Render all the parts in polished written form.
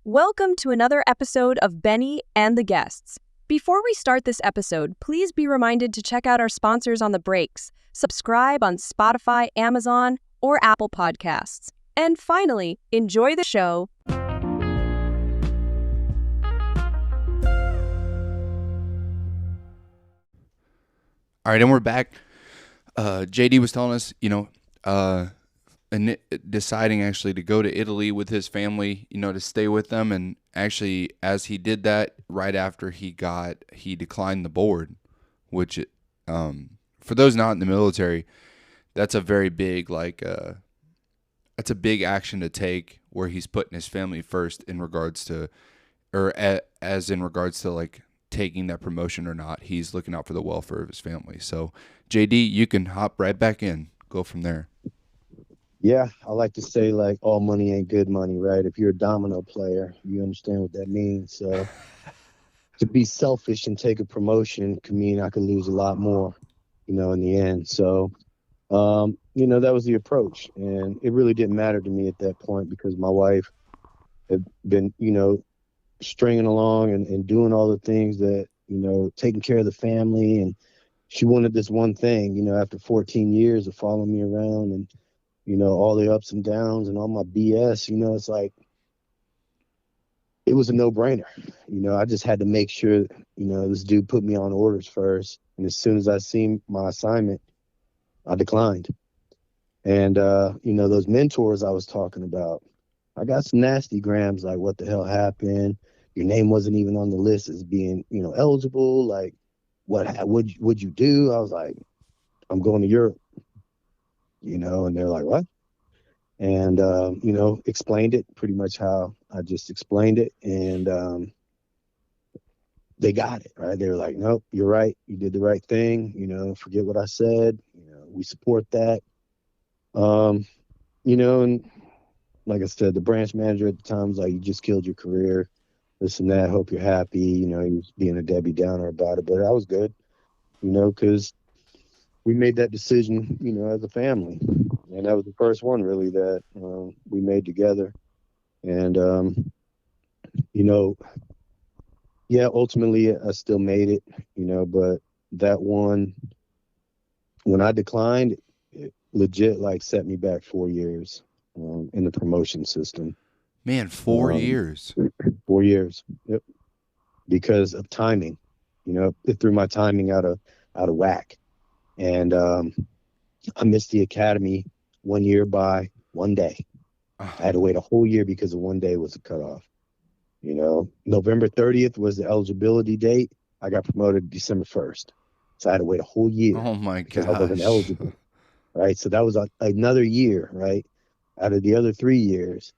Welcome to another episode of Benny and the Guests. Before we start this episode, please be reminded to check out our sponsors on the breaks. Subscribe on Spotify, Amazon, or Apple Podcasts. And finally, enjoy the show. All right, and we're back. JD was telling us, deciding actually to go to Italy with his family, to stay with them. And actually, as he did that, right after he declined the board, which, for those not in the military, that's a very big, that's a big action to take where he's putting his family first in regards to, as in regards to like taking that promotion or not. He's looking out for the welfare of his family. So, JD, you can hop right back in, go from there. Yeah, I like to say like all money ain't good money, right? If you're a domino player, you understand what that means. So to be selfish and take a promotion could mean I could lose a lot more, in the end. So, that was the approach. And it really didn't matter to me at that point because my wife had been, stringing along and doing all the things that, taking care of the family. And she wanted this one thing, after 14 years of following me around and, all the ups and downs and all my BS, it's like, it was a no-brainer. I just had to make sure, this dude put me on orders first. And as soon as I seen my assignment, I declined. And, those mentors I was talking about, I got some nasty grams like, what the hell happened? Your name wasn't even on the list as being, eligible. Like, what would you do? I was like, I'm going to Europe. And they're like, what? And, explained it pretty much how I just explained it. And they got it, right? They were like, nope, you're right. You did the right thing. Forget what I said. We support that. And like I said, the branch manager at the time was like, you just killed your career, this and that. Hope you're happy. He was being a Debbie Downer about it. But I was good, because we made that decision, as a family. And that was the first one really that we made together. And, ultimately I still made it, but that one, when I declined, it legit like set me back 4 years in the promotion system. Man, 4 years. 4 years. Yep. Because of timing, it threw my timing out of whack. And I missed the academy 1 year by 1 day. I had to wait a whole year because of 1 day was the cutoff. November 30th was the eligibility date. I got promoted December 1st. So I had to wait a whole year. Oh my gosh. Because I wasn't eligible. Right. So that was another year, right? Out of the other 3 years,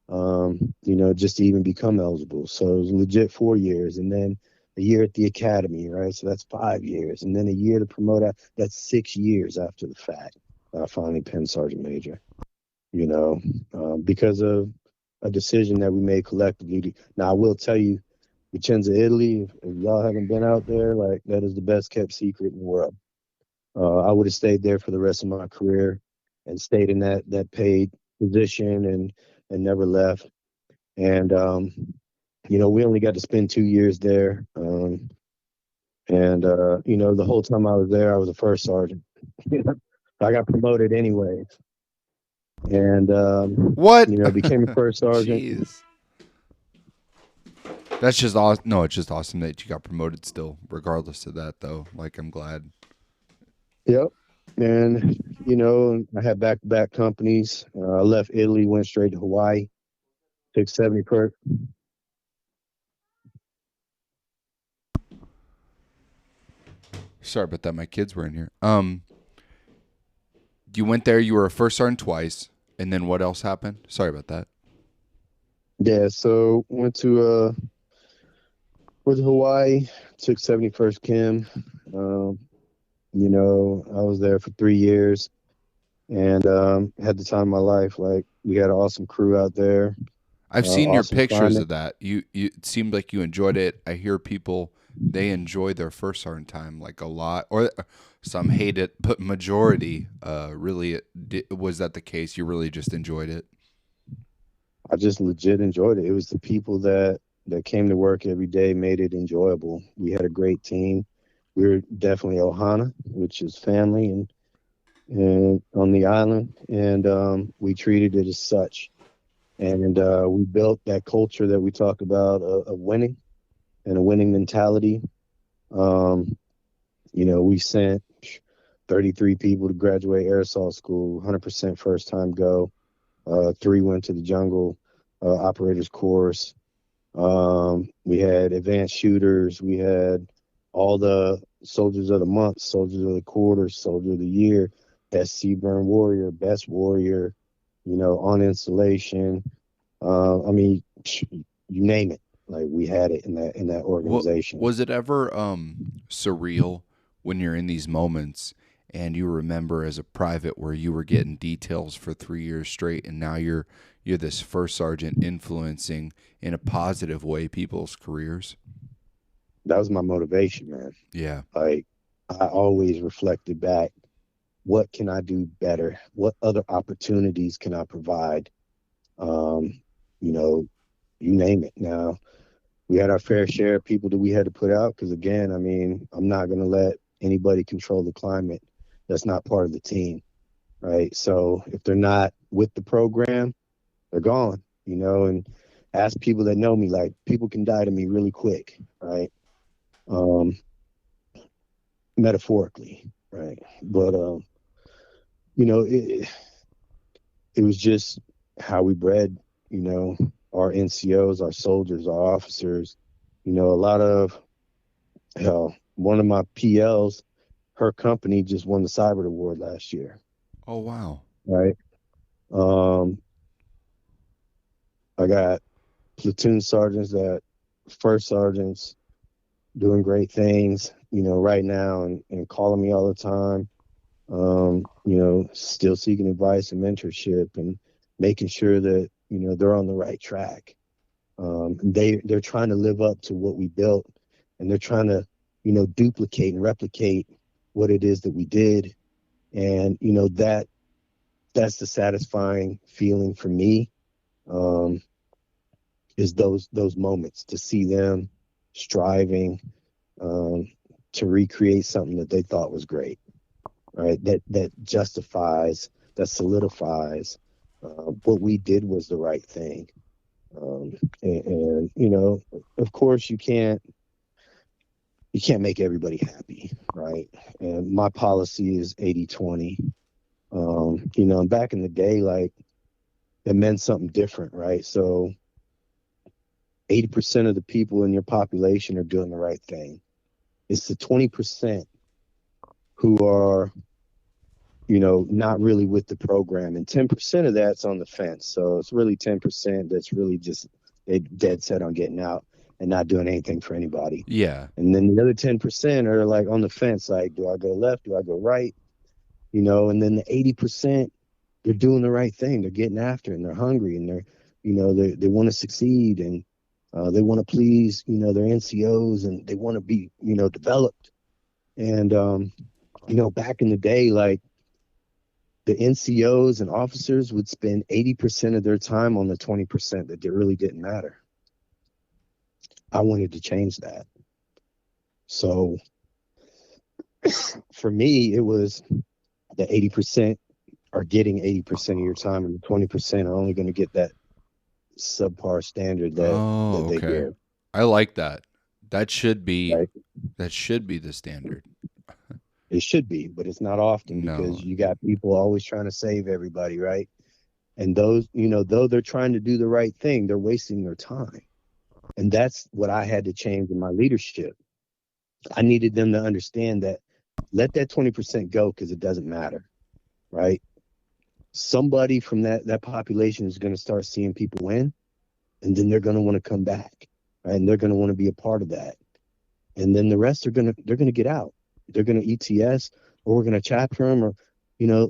just to even become eligible. So it was legit 4 years. And then a year at the academy, right? So that's 5 years. And then a year to promote. That's 6 years after the fact. I finally penned Sergeant Major, because of a decision that we made collectively. Now, I will tell you, Vicenza, Italy, if y'all haven't been out there, like that is the best kept secret in the world. I would have stayed there for the rest of my career and stayed in that paid position and never left. And, we only got to spend 2 years there. The whole time I was there, I was a first sergeant. I got promoted anyways. And, what? Became a first sergeant. Jeez. That's just awesome. No, it's just awesome that you got promoted still, regardless of that, though. Like, I'm glad. Yep. And, I had back-to-back companies. I left Italy, went straight to Hawaii, took 71st. Sorry about that. My kids were in here. You went there. You were a first sergeant twice. And then what else happened? Sorry about that. Yeah. So went to Hawaii, took 71st Chem. I was there for 3 years and had the time of my life. Like, we had an awesome crew out there. I've seen your pictures climate. of that. You it seemed like you enjoyed it. I hear people, they enjoy their first sergeant time like a lot, or some hate it, but majority really was that the case? You really just enjoyed it? I just legit enjoyed it. It was the people that came to work every day made it enjoyable. We had a great team. We were definitely Ohana, which is family, and on the island, and we treated it as such. And we built that culture that we talked about of winning and a winning mentality. Um, we sent 33 people to graduate air assault school, 100% first time go. Three went to the jungle operators course. We had advanced shooters. We had all the soldiers of the month, soldiers of the quarter, soldier of the year, best Seaburn warrior, best warrior, on installation. I mean, you name it. Like we had it in that What organization. was it ever surreal when you're in these moments and you remember as a private where you were getting details for 3 years straight, and now you're this first sergeant influencing in a positive way people's careers? That was my motivation, man. Yeah. Like I always reflected back, what can I do better? What other opportunities can I provide? Um, you know, you name it. Now, we had our fair share of people that we had to put out because, again, I mean, I'm not going to let anybody control the climate. That's not part of the team, right? So if they're not with the program, they're gone, and ask people that know me, like people can die to me really quick, right? Um, Metaphorically, right? But, it was just how we bred, our NCOs, our soldiers, our officers. A lot of hell. One of my PLs, her company just won the Cyber Award last year, Oh, wow. right? Um, I got platoon sergeants that first sergeants doing great things, right now and calling me all the time. Still seeking advice and mentorship and making sure that, they're on the right track. They're trying to live up to what we built, and they're trying to, duplicate and replicate what it is that we did. And, that's the satisfying feeling for me, is those moments to see them striving, um, to recreate something that they thought was great, right? That justifies, that solidifies what we did was the right thing. And of course, you can't make everybody happy, right? And my policy is 80/20. And back in the day, like it meant something different, right? So 80% of the people in your population are doing the right thing. It's the 20% who are, not really with the program. And 10% of that's on the fence. So it's really 10% that's really just they dead set on getting out and not doing anything for anybody. Yeah. And then the other 10% are like on the fence, like, do I go left? Do I go right? And then the 80%, they're doing the right thing. They're getting after it, and they're hungry, and they want to succeed, and they want to please, their NCOs, and they want to be, developed. And, back in the day, like the NCOs and officers would spend 80% of their time on the 20% that really didn't matter. I wanted to change that. So for me, it was the 80% are getting 80% of your time, and the 20% are only going to get that subpar standard that Oh, they okay. give. I like that. That should be Right? that should be the standard. It should be, but it's not often No. because you got people always trying to save everybody, right? And those, though they're trying to do the right thing, they're wasting their time. And that's what I had to change in my leadership. I needed them to understand that let that 20% go because it doesn't matter, right? Somebody from that population is going to start seeing people win, and then they're going to want to come back, right? And they're going to want to be a part of that. And then the rest they're going to get out. They're going to ETS, or we're going to chapter them, or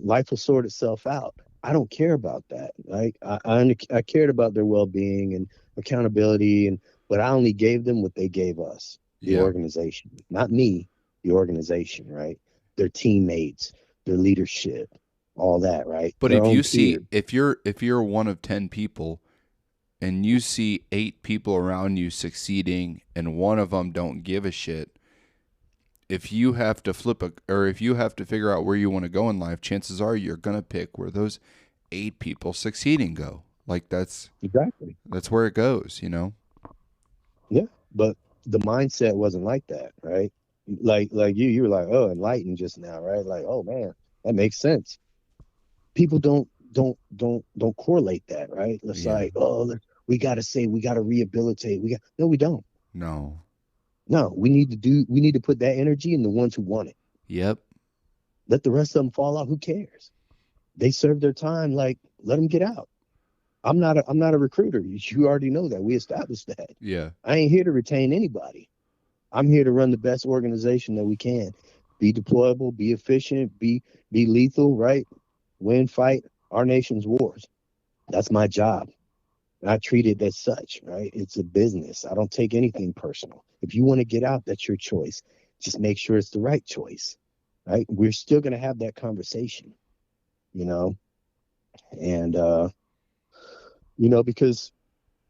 life will sort itself out. I don't care about that. Like I cared about their well-being and accountability, but I only gave them what they gave us, the Yeah. organization, not me, the organization, right? Their teammates, their leadership, all that, right? But Their if own you see peers. if you're one of 10 people and you see 8 people around you succeeding and one of them don't give a shit, if you have to if you have to figure out where you want to go in life, chances are you're going to pick where those 8 people succeeding go. Like that's where it goes, you know? Yeah. But the mindset wasn't like that, right? Like you were like, oh, enlightened just now, right? Like, oh man, that makes sense. People don't correlate that, right? It's like, oh, we got to rehabilitate. No, we don't. No. No, we need to put that energy in the ones who want it. Yep. Let the rest of them fall out. Who cares? They served their time. Like, let them get out. I'm not a recruiter. You already know that. We established that. Yeah. I ain't here to retain anybody. I'm here to run the best organization that we can. Be deployable, be efficient, be lethal, right? Win, fight our nation's wars. That's my job. And I treat it as such, right? It's a business. I don't take anything personal. If you want to get out, that's your choice. Just make sure it's the right choice, right? We're still going to have that conversation, you know? And, because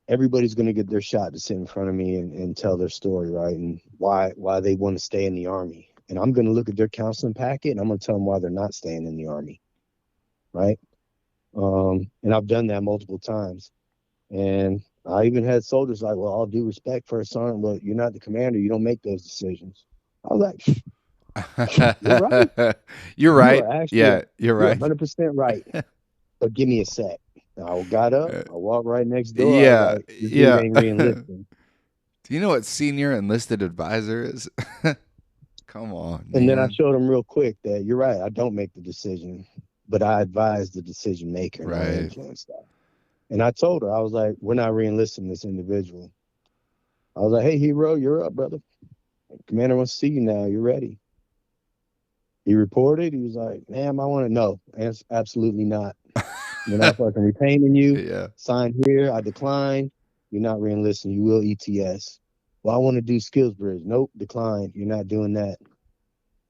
everybody's going to get their shot to sit in front of me and tell their story, right? And why they want to stay in the Army. And I'm going to look at their counseling packet and I'm going to tell them why they're not staying in the Army, right? And I've done that multiple times. And I even had soldiers like, well, all due respect, First Sergeant, but you're not the commander. You don't make those decisions. I was like, you're right. You're right. You're right. 100% right. But give me a sec. I got up. I walked right next door. Yeah. Like, this dude ain't re-enlisting. Do you know what senior enlisted advisor is? Come on, man. And then I showed him real quick that you're right. I don't make the decision, but I advise the decision maker and I influence that. And I told her, I was like, we're not re-enlisting this individual. I was like, hey, hero, you're up, brother. Commander wants to see you now. You're ready. He reported. He was like, ma'am, I want to know. Absolutely not. We're not fucking retaining you. Yeah. Sign here. I decline. You're not re-enlisting. You will ETS. Well, I want to do skills bridge. Nope, decline. You're not doing that.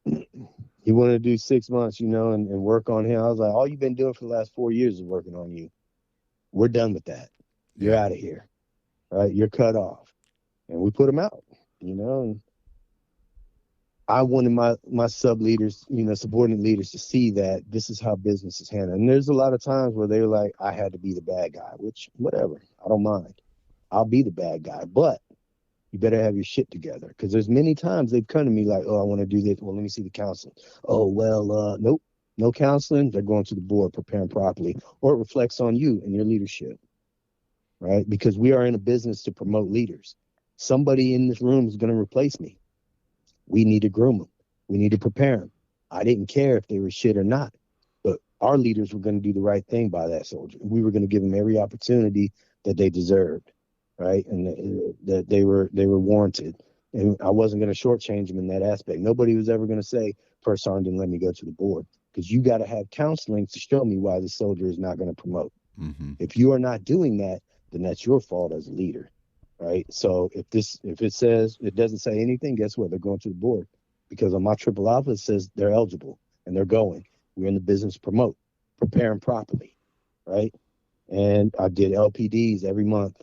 He wanted to do 6 months, and work on him. I was like, all you've been doing for the last 4 years is working on you. We're done with that. You're out of here. Right? You're cut off. And we put him out, and I wanted my sub leaders, subordinate leaders to see that this is how business is handled. And there's a lot of times where they were like, I had to be the bad guy, which whatever, I don't mind. I'll be the bad guy, but you better have your shit together. Because there's many times they've come to me like, oh, I want to do this. Well, let me see the counseling. Oh, well, nope, no counseling. They're going to the board, preparing properly, or it reflects on you and your leadership, right? Because we are in a business to promote leaders. Somebody in this room is going to replace me. We need to groom them. We need to prepare them. I didn't care if they were shit or not, but our leaders were going to do the right thing by that soldier. We were going to give them every opportunity that they deserved, right? And that they were warranted. And I wasn't going to shortchange them in that aspect. Nobody was ever going to say, First Sergeant didn't let me go to the board, because you got to have counseling to show me why the soldier is not going to promote. Mm-hmm. If you are not doing that, then that's your fault as a leader. Right. So if it says it doesn't say anything, guess what? They're going to the board, because on my triple alpha it says they're eligible and they're going. We're in the business to promote, prepare them properly. Right. And I did LPDs every month.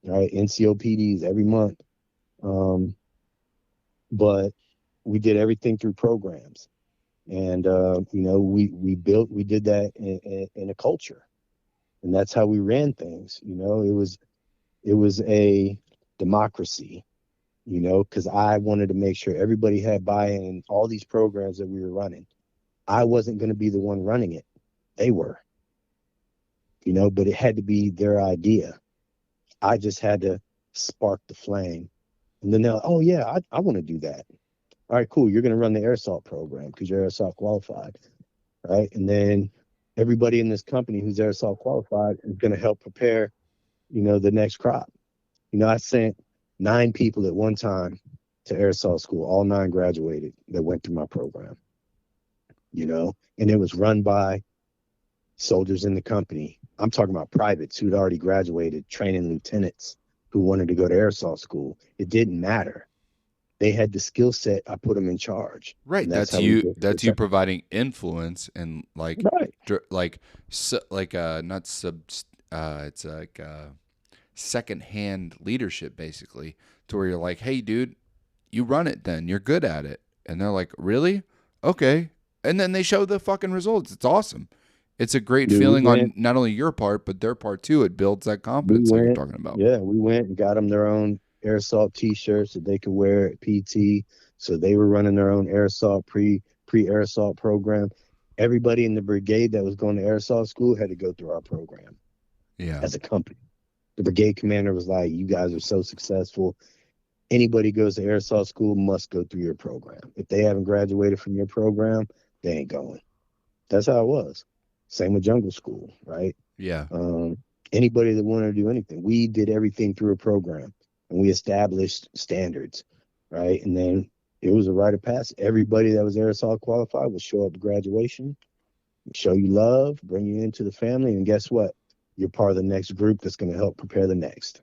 Right. NCOPDs every month. But we did everything through programs. And, we did that in a culture. And that's how we ran things. It was a democracy, because I wanted to make sure everybody had buy-in in all these programs that we were running. I wasn't going to be the one running it. They were, but it had to be their idea. I just had to spark the flame. And then they're like, oh, yeah, I want to do that. All right, cool. You're going to run the air assault program because you're air assault qualified, right? And then everybody in this company who's air assault qualified is going to help prepare the next crop. I sent 9 people at one time to air assault school. All 9 graduated that went through my program, and it was run by soldiers in the company. I'm talking about privates who'd already graduated, training lieutenants who wanted to go to air assault school. It didn't matter. They had the skill set. I put them in charge. Right. That's you providing influence and it's like secondhand leadership, basically, to where you're like, hey, dude, you run it then. You're good at it. And they're like, really? Okay. And then they show the fucking results. It's awesome. It's a great Dude, feeling on not only your part, but their part too. It builds that confidence like you're talking about. Yeah, we went and got them their own air assault T-shirts that they could wear at PT. So they were running their own air assault pre-air assault program. Everybody in the brigade that was going to air assault school had to go through our program as a company. The brigade commander was like, "You guys are so successful. Anybody goes to air assault school must go through your program. If they haven't graduated from your program, they ain't going." That's how it was. Same with jungle school, right? Yeah. Anybody that wanted to do anything, we did everything through a program, and we established standards, right? And then it was a rite of passage. Everybody that was air assault qualified would show up to graduation, show you love, bring you into the family, and guess what? You're part of the next group that's going to help prepare the next.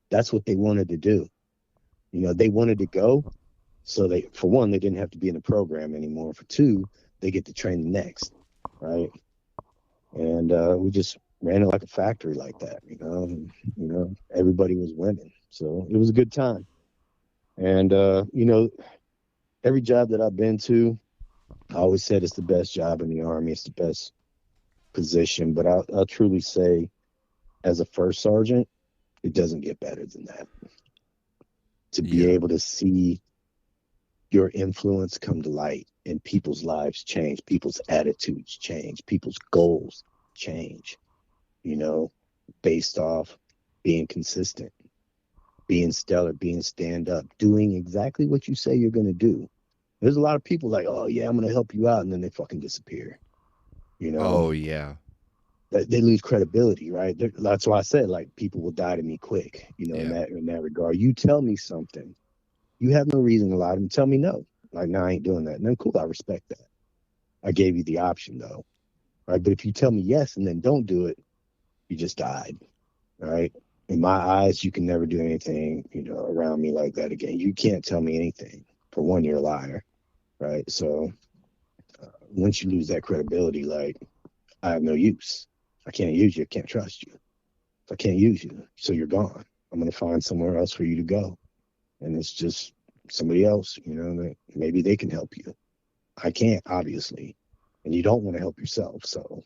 That's what they wanted to do. You know, they wanted to go, so they, for one, they didn't have to be in the program anymore. For two, they get to train the next, right? And we just ran it like a factory like that, you know. And, you know, everybody was winning, so it was a good time. And you know, every job that I've been to, I always said it's the best job in the Army. It's the best position, but I'll truly say, as a first sergeant, it doesn't get better than that. To be able to see your influence come to light and people's lives change, people's attitudes change, people's goals change, you know, based off being consistent, being stellar, being stand up, doing exactly what you say you're going to do. There's a lot of people like, oh yeah, I'm going to help you out, and then they fucking disappear, you know. Oh yeah. They lose credibility, right? That's why I said, like, people will die to me quick, you know. In that regard, you tell me something, you have no reason to lie to me. Tell me no, like, no, I ain't doing that. And then cool, I respect that. I gave you the option though, right? But if you tell me yes and then don't do it, you just died, right? In my eyes, you can never do anything, you know, around me like that again. You can't tell me anything. For one, you're a liar, right? So once you lose that credibility, like, I have no use. I can't use you. I can't trust you. If I can't use you, so you're gone. I'm going to find somewhere else for you to go. And it's just somebody else, you know, that maybe they can help you. I can't, obviously. And you don't want to help yourself. So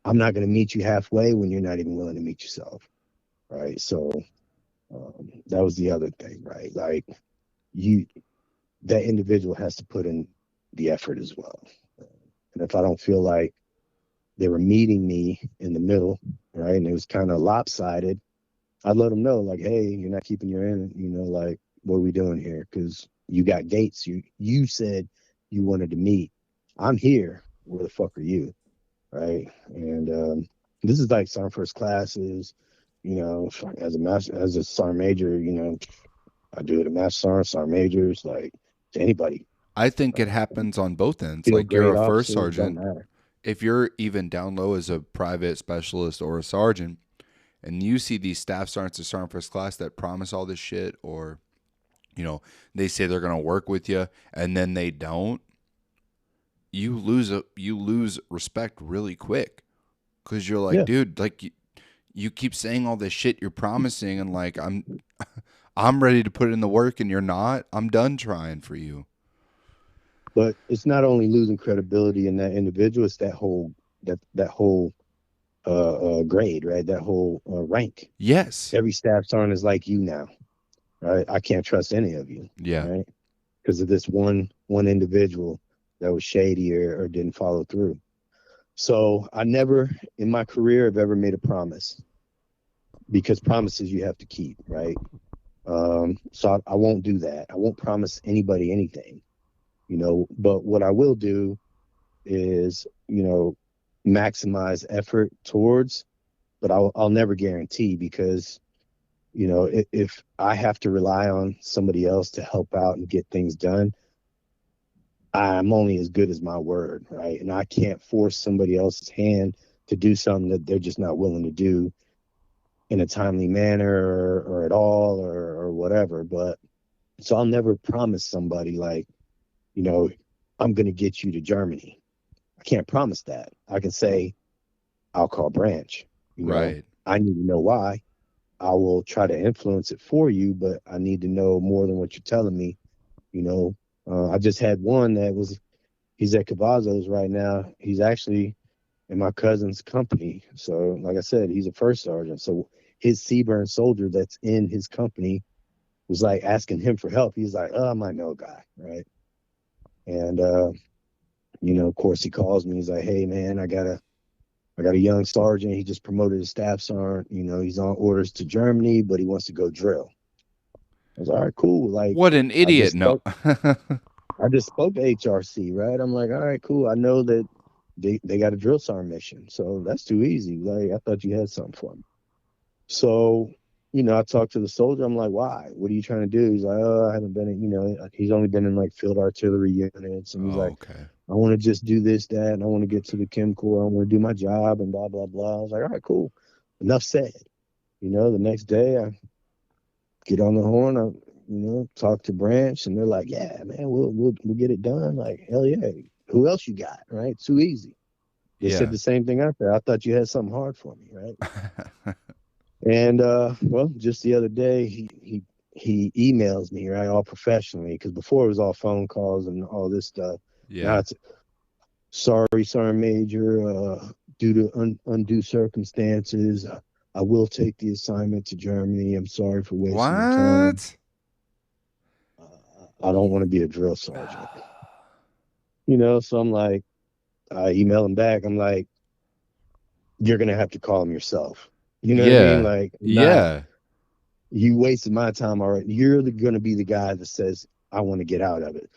I'm not going to meet you halfway when you're not even willing to meet yourself. Right. So that was the other thing, right? Like, that individual has to put in the effort as well. And if I don't feel like they were meeting me in the middle, right, and it was kind of lopsided, I'd let them know, like, hey, you're not keeping your end, you know, like, what are we doing here? Because you got gates. You said you wanted to meet. I'm here. Where the fuck are you? Right. And this is like sergeant first classes, you know, as a sergeant major, you know, I do it at master sergeant majors, like, to anybody. I think it happens on both ends. Field Like, you're grade a first officers, don't sergeant. matter. If you're even down low as a private specialist or a sergeant, and you see these staff sergeants or sergeant first class that promise all this shit, or, you know, they say they're going to work with you and then they don't, you lose respect really quick, because you're like, dude, like, you keep saying all this shit you're promising, and like, I'm ready to put in the work and you're not. I'm done trying for you. But it's not only losing credibility in that individual, it's that whole grade, right? That whole rank. Yes. Every staff sergeant is like you now, right? I can't trust any of you, right? Because of this one individual that was shady or didn't follow through. So I never in my career have ever made a promise, because promises you have to keep, right? So I won't do that. I won't promise anybody anything, you know. But what I will do is, you know, maximize effort towards, but I'll never guarantee, because, you know, if I have to rely on somebody else to help out and get things done, I'm only as good as my word, right? And I can't force somebody else's hand to do something that they're just not willing to do in a timely manner or at all or whatever. But so I'll never promise somebody, like, you know, I'm going to get you to Germany. I can't promise that. I can say, I'll call branch. You know? Right. I need to know why. I will try to influence it for you, but I need to know more than what you're telling me. You know, I just had one he's at Cavazos right now. He's actually in my cousin's company. So, like I said, he's a first sergeant. So his Seaburn soldier that's in his company was like asking him for help. He's like, oh, I might know a guy, right? And of course he calls me. He's like, hey man, I got a young sergeant. He just promoted to staff sergeant. He's on orders to Germany, but he wants to go drill. I was like, all right, cool. Like What an I idiot. just No. spoke I just spoke to HRC, right? I'm like, all right, cool. I know that they got a drill sergeant mission. So that's too easy. Like I thought you had something for me. So, I talked to the soldier. I'm like, why? What are you trying to do? He's like, oh, I haven't been in, he's only been in like field artillery units. And he's Oh, like, okay. I want to just do this, that, and I want to get to the Chem Corps. I want to do my job and blah, blah, blah. I was like, all right, cool. Enough said. The next day I get on the horn, talk to Branch, and they're like, yeah, man, we'll get it done. Like, hell yeah. Who else you got? Right? Too easy. They said Yeah. the same thing out there. I thought you had something hard for me, right? And well, just the other day he emails me, right, all professionally, because before it was all phone calls and all this stuff. Now Yeah. it's sorry, Sergeant Major, due to undue circumstances, I will take the assignment to Germany. I'm sorry for wasting your time. What? I don't want to be a drill sergeant. So I'm like, I email him back. I'm like, you're gonna have to call him yourself. You know what I mean? Yeah. Like, not Yeah. you wasted my time already. You're going to be the guy that says, I want to get out of it.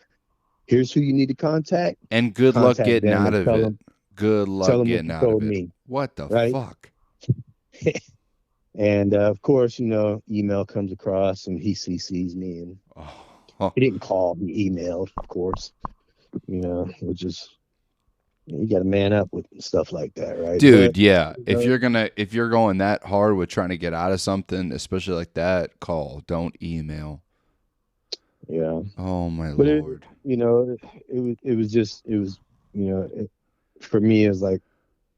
Here's who you need to contact. And good luck Contact getting them out and of it. Good tell luck them what getting you out of told it. me, What the right? fuck? And of course, email comes across and he CCs me, and Oh. he didn't call, he emailed, of course, which is, you got to man up with stuff like that, right? But Dude, yeah. you If know, you're going that hard with trying to get out of something, especially like that, call. Don't email. yeah, Oh my but Lord. it was, for me, it was like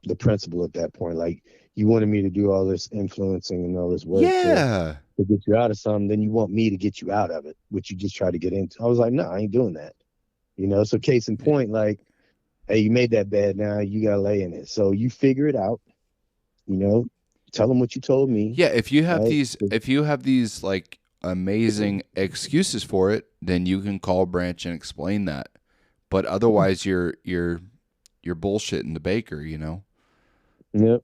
the principal at that point. Like, you wanted me to do all this influencing and all this work Yeah. to get you out of something, then you want me to get you out of it, which you just try to get into. I was like, no, I ain't doing that. So case in point, like, hey, you made that bed, now you gotta lay in it. So you figure it out, tell them what you told me, Yeah, right? if you have these like amazing excuses for it, then you can call Branch and explain that. But otherwise you're bullshitting the baker. Yep.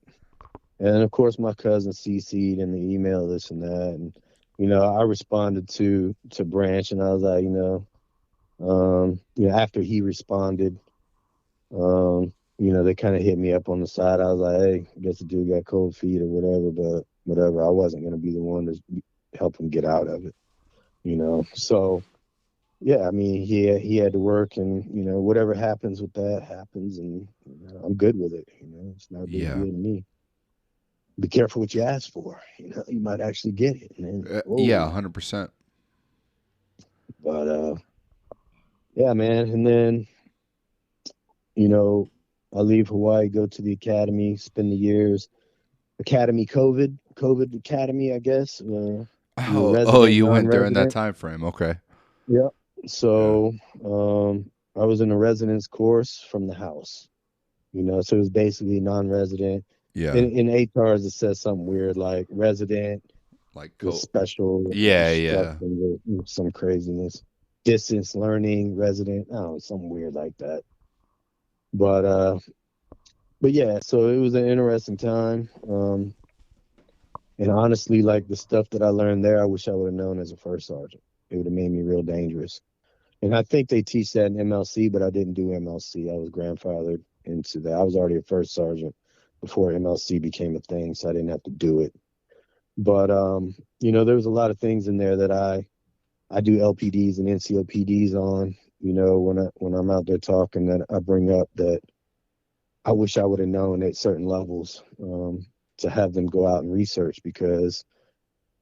And of course my cousin CC'd in the email, this and that. And, I responded to Branch, and I was like, after he responded, they kind of hit me up on the side. I was like, hey, I guess the dude got cold feet or whatever, but whatever. I wasn't going to be the one to help him get out of it. So, yeah, I mean, he had to work, and, whatever happens with that happens, and I'm good with it. It's not a big Yeah. deal to me. Be careful what you ask for. You might actually get it. And then, Yeah, whoa. 100%. But, yeah, man. And then, I leave Hawaii, go to the academy, spend the years. Academy COVID Academy, I guess. You're Oh, resident, you went during that non-resident. time frame. Okay. Yeah. Yeah. So I was in a residence course from the house. So it was basically non-resident. Yeah. In HRs, it says something weird like resident Like with special Yeah, yeah. instruction, with some craziness. Distance learning, resident, I don't know, something weird like that. But yeah, so it was an interesting time. And honestly, like the stuff that I learned there, I wish I would have known as a first sergeant. It would have made me real dangerous. And I think they teach that in MLC, but I didn't do MLC. I was grandfathered into that. I was already a first sergeant before MLC became a thing, so I didn't have to do it. But there was a lot of things in there that I do LPDs and NCOPDs on. When I'm out there talking, that I bring up that I wish I would have known at certain levels, to have them go out and research, because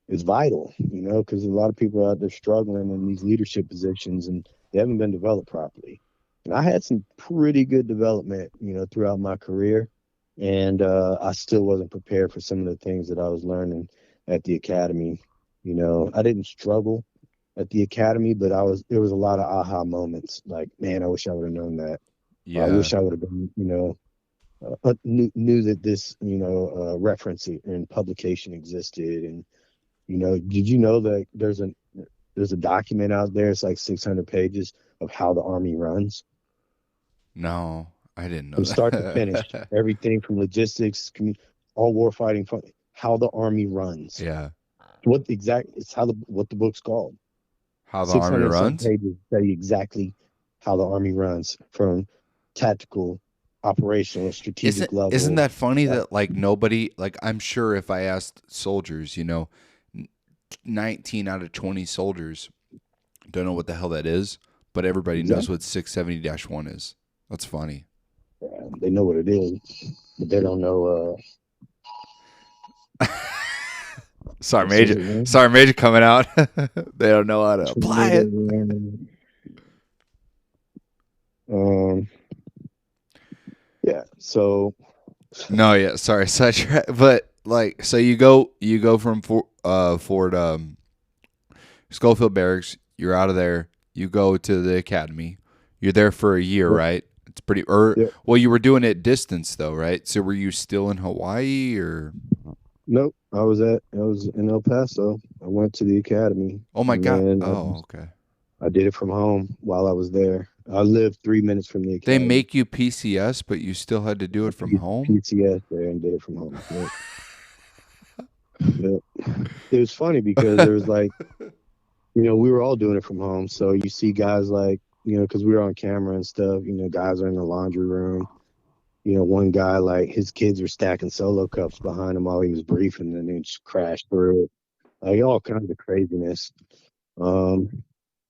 it's vital, because a lot of people are out there struggling in these leadership positions and they haven't been developed properly. And I had some pretty good development, throughout my career. And I still wasn't prepared for some of the things that I was learning. at the academy. You know, I didn't struggle at the academy, but there was a lot of aha moments. Like, man, I wish I would have known that. I Yeah. wish I would have been, knew that this, reference and publication existed. And, did you know that there's a document out there? It's like 600 pages of how the Army runs No, I didn't know from start to finish. that. Everything from logistics, all warfighting, how the Army runs. Yeah. It's what the book's called. How the Army 600 and some runs? pages tell you exactly how the Army runs from tactical, operational, and strategic Isn't level. that funny that like nobody, like I'm sure if I asked soldiers, 19 out of 20 soldiers don't know what the hell that is, but everybody knows Exactly. what 670-1 is. That's funny. They know what it is, but they don't know. Sorry, What is Major. it, man? Sorry, Major coming out. They don't know how to apply it. Um. Yeah. So. No, yeah, sorry, but like, so you go from Fort Schofield Barracks. You're out of there. You go to the academy. You're there for a year, Yep. right? It's pretty. Or Yep. well, you were doing it distance though, right? So were you still in Hawaii or? Nope. I was in El Paso. I went to the academy, Oh my and God. then Oh, okay. I did it from home while I was there. I lived 3 minutes from the They academy. make you PCS, but you still had to do it from home. PCS there and did it from home. Yep. Yep. It was funny because there was like, we were all doing it from home. So you see guys like, because we were on camera and stuff, guys are in the laundry room. One guy, like, his kids were stacking solo cups behind him while he was briefing, and then just crashed through it. Like, all kinds of craziness. Um,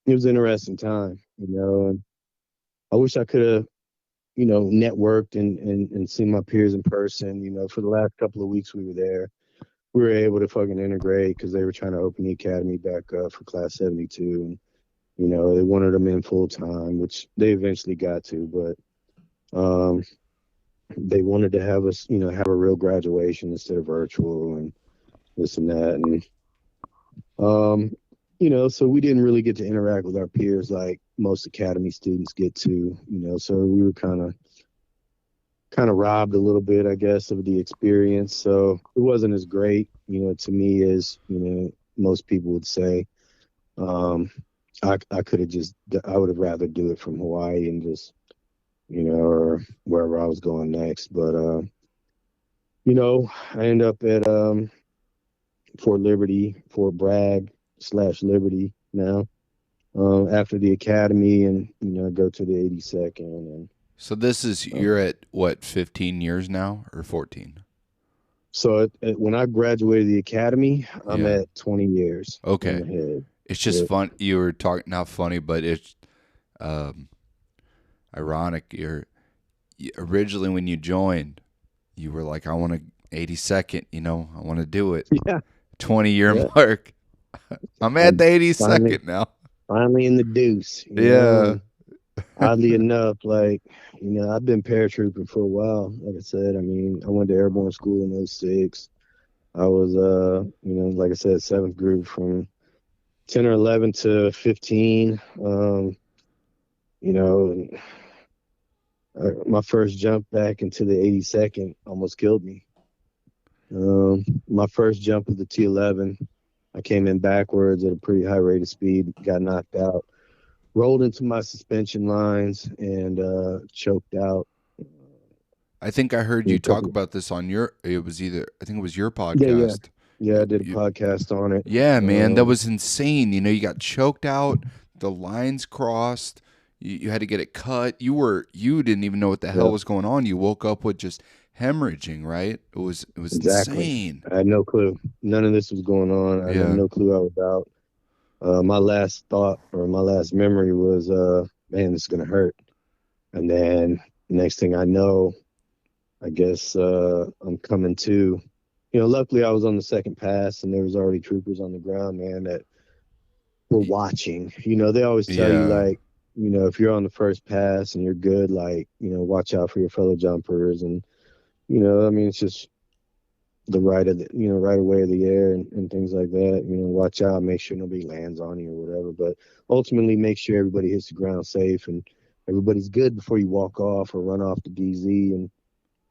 it was an interesting time, and I wish I could have, networked and seen my peers in person. For the last couple of weeks we were there, we were able to fucking integrate because they were trying to open the academy back up for class 72. And, they wanted them in full time, which they eventually got to, but they wanted to have us, have a real graduation instead of virtual and this and that. And, so we didn't really get to interact with our peers like most academy students get to, so we were kind of robbed a little bit, I guess, of the experience. So it wasn't as great, to me as, most people would say. I could have I would have rather do it from Hawaii and just, or wherever I was going next. But, I end up at Fort Bragg / Liberty now, after the academy, and, go to the 82nd. And So this is you're at what 15 years now or 14? so when I graduated the academy, I'm Yeah. at 20 years in Okay. the head. It's just Yeah. fun. You were talking not funny, but it's um, ironic. Originally when you joined, you were like, "I want to 82nd. I want to do it." Yeah. 20-year Yeah. mark. I'm at the Finally, 82nd now. finally in the deuce. Yeah. And oddly enough, like, I've been paratrooping for a while. Like I said, I mean, I went to airborne school in '06. I was, like I said, seventh group from 10 or 11 to 15. And, my first jump back into the 82nd almost killed me. My first jump of the T11, I came in backwards at a pretty high rate of speed, got knocked out, rolled into my suspension lines, and choked out. I think I heard A you talk couple- about this on I think it was your Yeah. podcast. Yeah, I did a You- podcast on it. Yeah, man, that was insane. You got choked out, the lines crossed, you had to get it cut. You didn't even know what the hell Yeah, was going on. You woke up with just hemorrhaging, right? It was exactly. insane. I had no clue. None of this was going on. I had Yeah. no clue I was out. My last thought or my last memory was, man, this is going to hurt. And then next thing I know, I guess I'm coming to. Luckily I was on the second pass and there was already troopers on the ground, man, that were watching. They always tell you, Yeah. like, if you're on the first pass and you're good, like, watch out for your fellow jumpers. And, I mean, it's just the right of the, right away of the air and things like that. Watch out, make sure nobody lands on you or whatever. But ultimately, make sure everybody hits the ground safe and everybody's good before you walk off or run off the DZ. And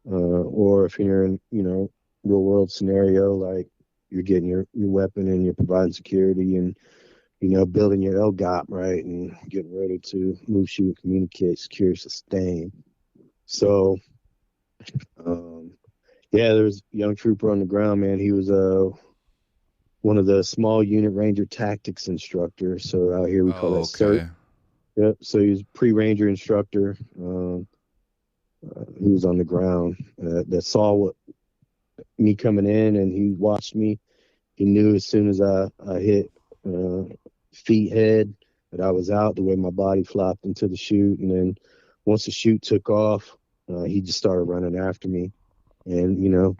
or if you're in, real world scenario, like you're getting your weapon and you're providing security and building your LGOP, right, and getting ready to move, shoot, communicate, secure, sustain. So, yeah, there's a young trooper on the ground, man. He was one of the small unit ranger tactics instructors. So out here we call Oh, that CERT. okay. Yep. So he was pre-ranger instructor. He was on the ground that saw me coming in, and he watched me. He knew as soon as I hit feet, head, that I was out, the way my body flopped into the chute. And then once the chute took off, he just started running after me. And,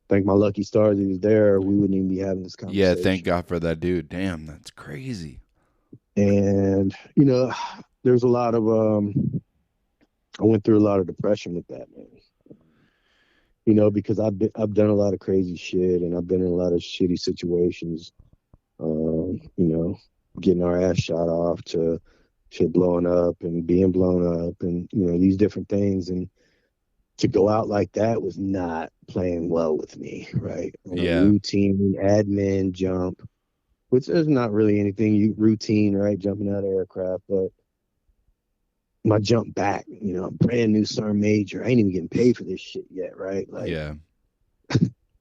thank my lucky stars he was there. We wouldn't even be having this Yeah, conversation. thank God for that dude. Damn, that's crazy. And, there's a lot of, I went through a lot of depression with that, man. Because I've done a lot of crazy shit and I've been in a lot of shitty situations. Getting our ass shot off to shit blowing up and being blown up and, these different things. And to go out like that was not playing well with me, right? On a Yeah. routine admin jump, which is not really anything routine, right? Jumping out of aircraft, but my jump back, brand new Sergeant Major. I ain't even getting paid for this shit yet, right? Like, Yeah.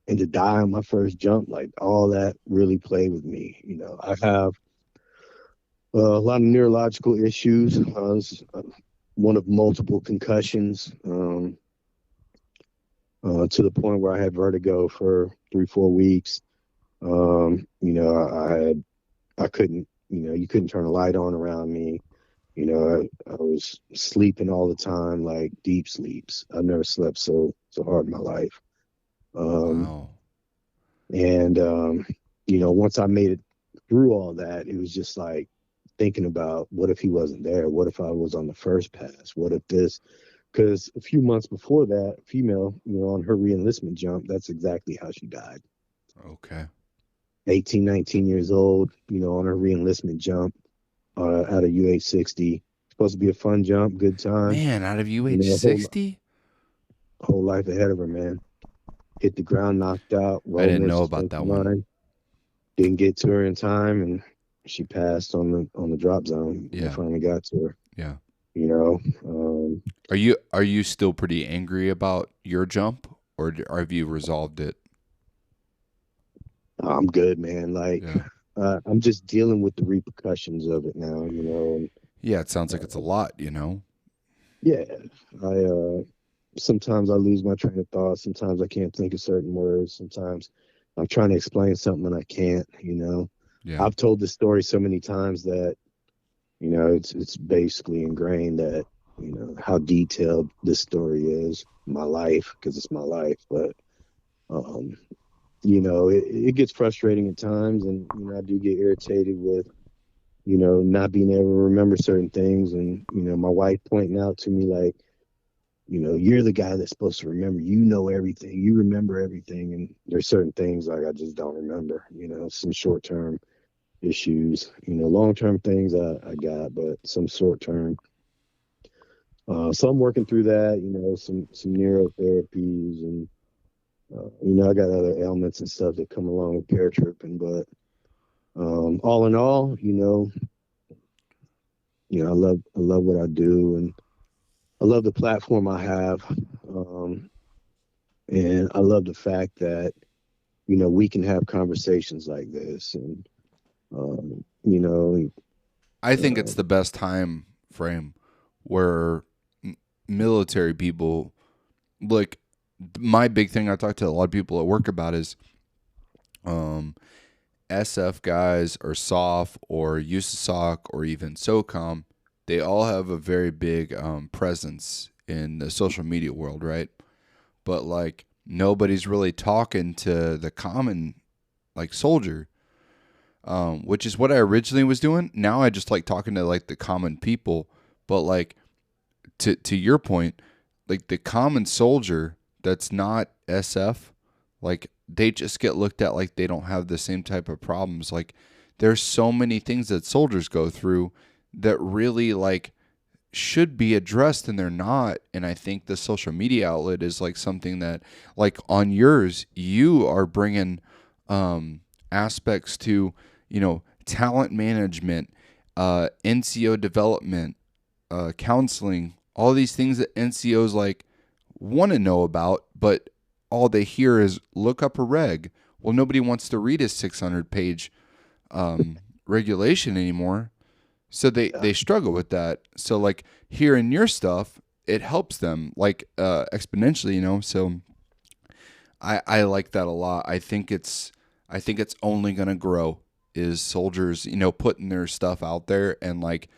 and to die on my first jump, like all that really played with me. I have a lot of neurological issues. I was one of multiple concussions, to the point where I had vertigo for 3-4 weeks. I couldn't, you couldn't turn a light on around me. I was sleeping all the time, like deep sleeps. I've never slept so hard in my life. Wow. And, once I made it through all that, it was just like thinking about what if he wasn't there? What if I was on the first pass? What if this? Because a few months before that, female, on her reenlistment jump, that's exactly how she died. Okay. 18, 19 years old, on her reenlistment jump out of UH-60. Supposed to be a fun jump, good time. Man, out of UH-60? Whole life ahead of her, man. Hit the ground, knocked out, I didn't rolling her know about that suspension one. line. Didn't get to her in time, and she passed on the drop zone. Yeah. I finally got to her. Yeah. Are you still pretty angry about your jump, or have you resolved it? I'm good, man. Like, Yeah. I'm just dealing with the repercussions of it now, And, Yeah, it sounds like it's a lot, yeah, I sometimes I lose my train of thought. Sometimes I can't think of certain words. Sometimes I'm trying to explain something and I can't. Yeah. I've told this story so many times that it's basically ingrained that how detailed this story is, my life, because it's my life. But it gets frustrating at times, and I do get irritated with not being able to remember certain things, and my wife pointing out to me like, you're the guy that's supposed to remember. You know everything. You remember everything, and there's certain things like I just don't remember. Some short term issues. Long term things I got, but some short term. So I'm working through that. Some neurotherapies, and I got other ailments and stuff that come along with paratrooping. But all in all, I love what I do, and I love the platform I have, and I love the fact that we can have conversations like this, and I think it's the best time frame where military people, like, my big thing I talk to a lot of people at work about is SF guys or SOF or USASOC or even SOCOM, they all have a very big presence in the social media world, right? But like nobody's really talking to the common like soldier, which is what I originally was doing. Now I just like talking to like the common people. But like to your point, like the common soldier that's not SF, like they just get looked at like they don't have the same type of problems. Like there's so many things that soldiers go through that really like should be addressed and they're not. And I think the social media outlet is like something that, like on yours, you are bringing aspects to, talent management, NCO development, counseling, all these things that NCOs like want to know about, but all they hear is look up a reg. Well, nobody wants to read a 600-page regulation anymore. So they struggle with that. So like hearing your stuff, it helps them like exponentially, So I like that a lot. I think it's only gonna grow is soldiers, putting their stuff out there and like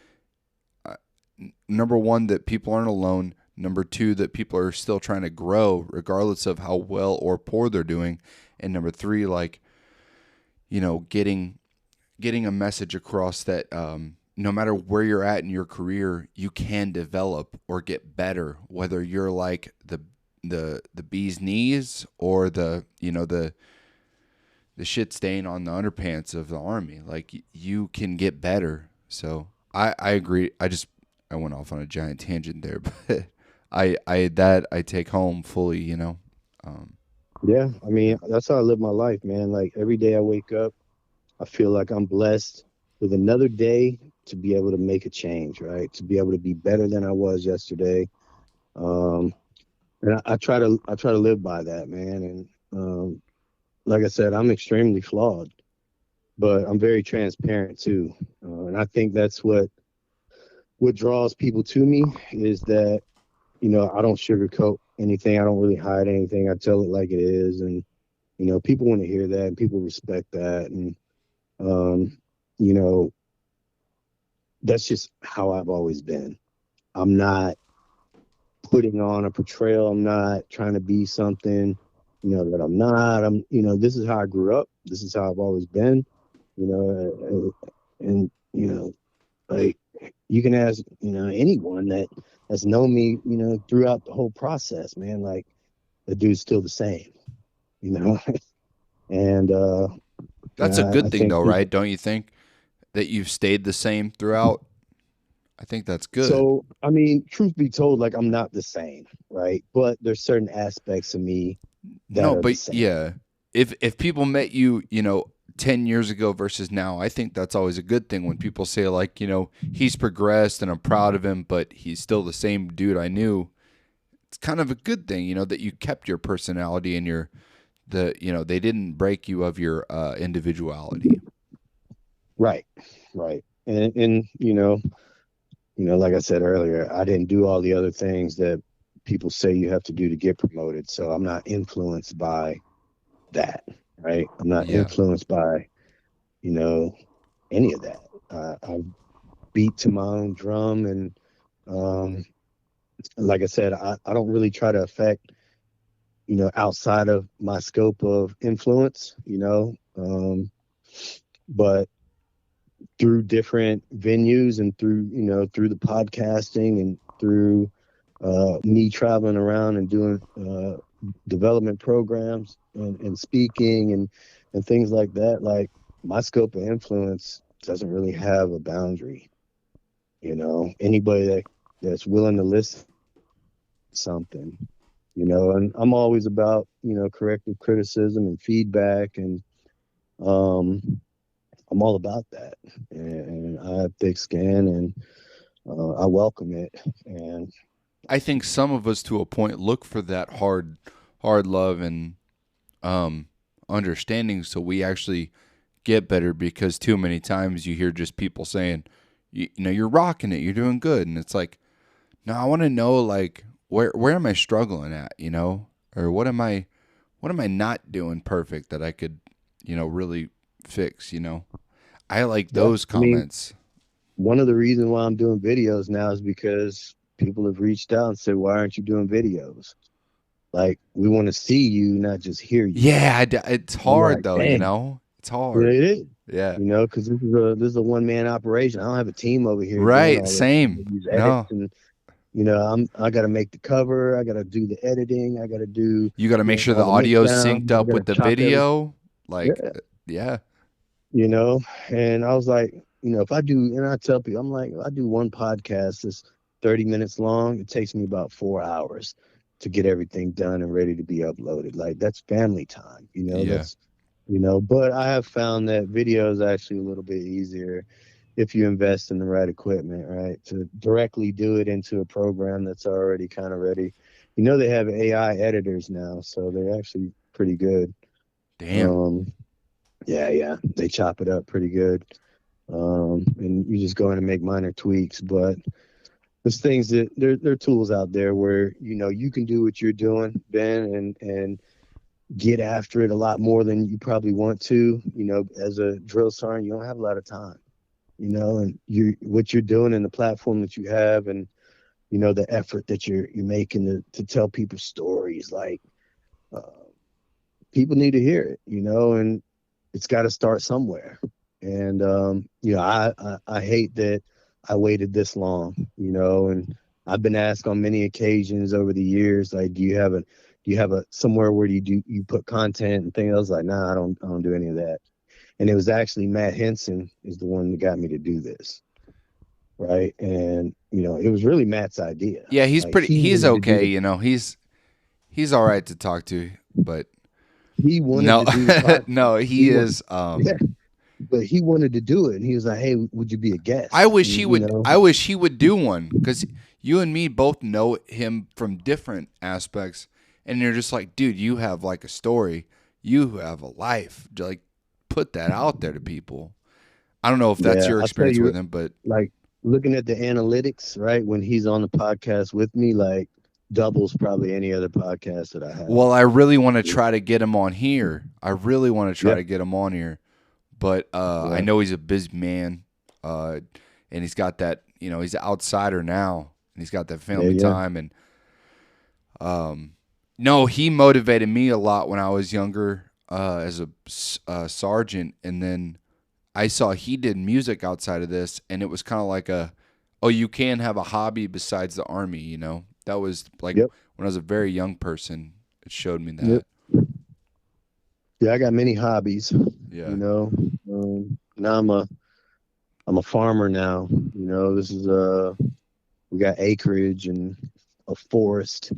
number one, that people aren't alone. Number two, that people are still trying to grow regardless of how well or poor they're doing. And number three, like, getting a message across that no matter where you're at in your career, you can develop or get better, whether you're like the bee's knees or the shit stain on the underpants of the Army. Like you can get better. So I agree. I went off on a giant tangent there, but I take home fully, Yeah, I mean, that's how I live my life, man. Like every day I wake up, I feel like I'm blessed with another day to be able to make a change, right? To be able to be better than I was yesterday. And I try to live by that, man. And like I said, I'm extremely flawed, but I'm very transparent too. And I think that's what draws people to me is that, I don't sugarcoat anything. I don't really hide anything. I tell it like it is. And, people want to hear that and people respect that. And, that's just how I've always been. I'm not putting on a portrayal. I'm not trying to be something, that I'm not. This is how I grew up. This is how I've always been, and, like you can ask, anyone that has known me, throughout the whole process, man, like the dude's still the same, and, that's a I good thing think though, people, right? Don't you think that you've stayed the same throughout? I think that's good. so, I mean, truth be told, like I'm not the same, right? But there's certain aspects of me that No, are the but same. yeah, if people met you, 10 years ago versus now, I think that's always a good thing when people say like, he's progressed and I'm proud of him, but he's still the same dude I knew. It's kind of a good thing, that you kept your personality and they didn't break you of your individuality. Right, right. And like I said earlier, I didn't do all the other things that people say you have to do to get promoted. So I'm not influenced by that, right? I'm not Yeah. influenced by, any of that. I beat to my own drum. And um, like I said, I don't really try to affect, outside of my scope of influence, but through different venues and through the podcasting and through me traveling around and doing development programs and speaking and things like that, like my scope of influence doesn't really have a boundary. Anybody that's willing to listen to something, and I'm always about, corrective criticism and feedback. And I'm all about that. And I have thick skin and I welcome it. And I think some of us to a point look for that hard love and understanding so we actually get better, because too many times you hear just people saying, you're rocking it, you're doing good. And it's like, no, I want to know like where am I struggling at, or what am I not doing perfect that I could, really fix, I like yeah, those I mean, comments. one of the reasons why I'm doing videos now is because people have reached out and said, why aren't you doing videos? Like, we want to see you, not just hear you. Yeah, it's And I'm hard like, though, dang, it's yeah, hard. it is. Yeah. Because this is a one-man operation. I don't have a team over here doing Right. all this. Same. These edits No. and I got to make the cover. I got to do the editing. I got to do, You got to make sure all the the audio's mixdown. synced I up got to with the chop everything. video. Like, Yeah. yeah. you know and I was like, if I do, and I tell people, I'm like, I do one podcast that's 30 minutes long, it takes me about 4 hours to get everything done and ready to be uploaded. Like, that's family time. Yeah. But I have found that video is actually a little bit easier if you invest in the right equipment, right, to directly do it into a program that's already kind of ready. They have AI editors now, so they're actually pretty good. Damn. um yeah, they chop it up pretty good. And you just go in and make minor tweaks. But there's things that there are tools out there where you can do what you're doing, Ben, and get after it a lot more than you probably want to. As a drill sergeant, you don't have a lot of time. And what you're doing and the platform that you have, and the effort that you're making to tell people stories, like, uh, people need to hear it. And it's got to start somewhere. And I hate that I waited this long. And I've been asked on many occasions over the years, like, do you have a somewhere where you put content and things? I was like, nah, I don't do any of that. And it was actually Matt Henson is the one that got me to do this, right? And it was really Matt's idea. Yeah, Like, he he's wanted to do okay, he's all right to talk to, but he wanted no, to do the podcast. no, he wanted, is, yeah, but he wanted to do it, and he was like, "Hey, would you be a guest?" I wish And, he would. I wish he would do one, because you and me both know him from different aspects, and you're just like, dude, you have like a story, you have a life. Like, put that out there to people. I don't know if that's yeah, your I'll tell experience you, with him, but like, looking at the analytics, right, when he's on the podcast with me, like, doubles probably any other podcast that I have. well, I really want to try to get him on here. Yeah, But I yeah, know he's a busy man, and he's got that. He's an outsider now, and he's got that yeah, family yeah. time. And no, he motivated me a lot when I was younger, as a sergeant, and then I saw he did music outside of this, and it was kind of like oh, you can have a hobby besides the Army. That was like Yep, when I was a very young person. It showed me yep. that. Yeah, I got many hobbies. Yeah. Now I'm a farmer now. This is we got acreage and a forest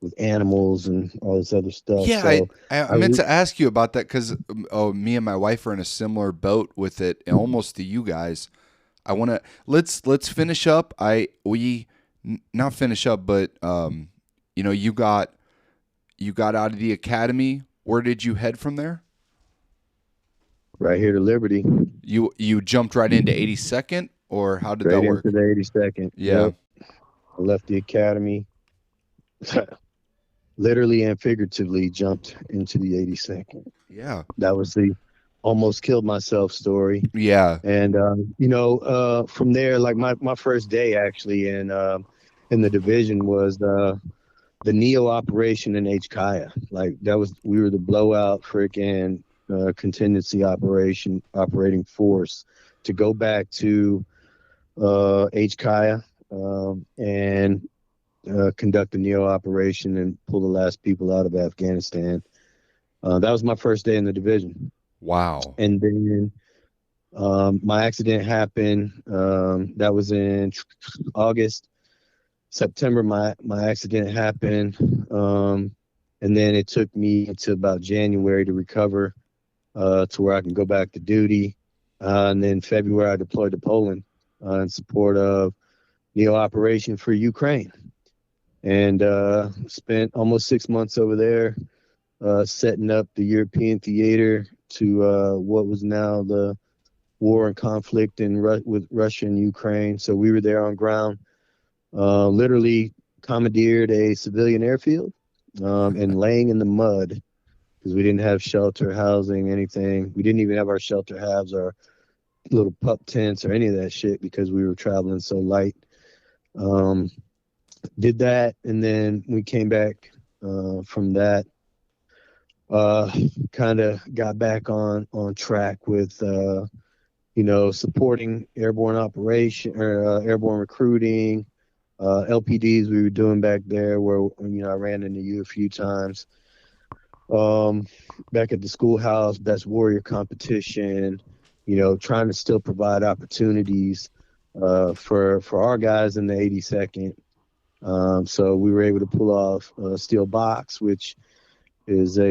with animals and all this other stuff. Yeah, I, So I I I meant to ask you about that, because me and my wife are in a similar boat with it, almost to you guys. I want to let's finish up. Not finish up, but you got out of the academy. Where did you head from there? right here to Liberty, You jumped right into 82nd, or how did that straight work? into the 82nd. Yeah, Yep, I left the academy, literally and figuratively jumped into the 82nd. yeah, That was the almost killed myself story. yeah. And from there, like, my first day actually in the division was the Neo operation in HKIA. Like, we were the blowout freaking contingency operating force to go back to HKIA, and conduct the Neo operation and pull the last people out of Afghanistan. That was my first day in the division. Wow. And then my accident happened. That was in August. September, my accident happened. And then it took me to about January to recover, to where I can go back to duty. And then February, I deployed to Poland in support of Neo operation for Ukraine. And spent almost 6 months over there, setting up the European theater to what was now the war and conflict with Russia and Ukraine. So we were there on ground, literally commandeered a civilian airfield, and laying in the mud because we didn't have shelter, housing, anything. We didn't even have our shelter halves, our little pup tents or any of that shit, because we were traveling so light. Did that, and then we came back from that. Kind of got back on track with supporting airborne operation or airborne recruiting, LPDs we were doing back there where, I ran into you a few times. Back at the schoolhouse, best warrior competition, trying to still provide opportunities for our guys in the 82nd. So we were able to pull off Steel Box, which is a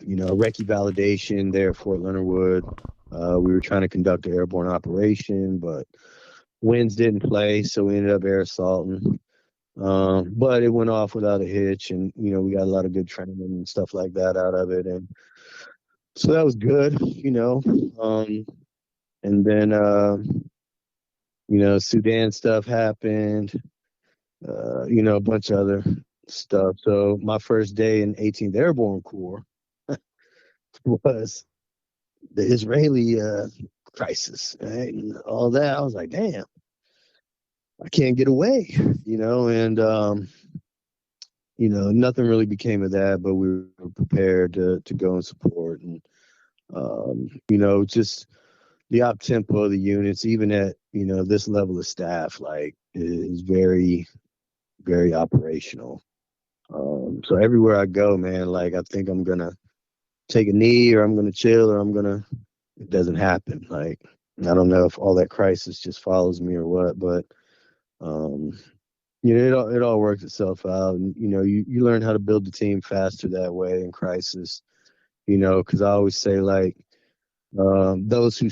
recce validation there at Fort Leonard Wood. We were trying to conduct an airborne operation, but winds didn't play, so we ended up air assaulting. But it went off without a hitch, and we got a lot of good training and stuff like that out of it, and so that was good. And then Sudan stuff happened. A bunch of other stuff. So my first day in 18th Airborne Corps was the Israeli crisis, right? And all that. I was like, damn, I can't get away, and nothing really became of that, but we were prepared to go and support, and just the op tempo of the units, even at this level of staff, like is very, very operational. So everywhere I go, man, like I think I'm gonna take a knee or I'm gonna chill or it doesn't happen. Like I don't know if all that crisis just follows me or what, but um, it all works itself out, and you learn how to build the team faster that way in crisis. Because I always say like those who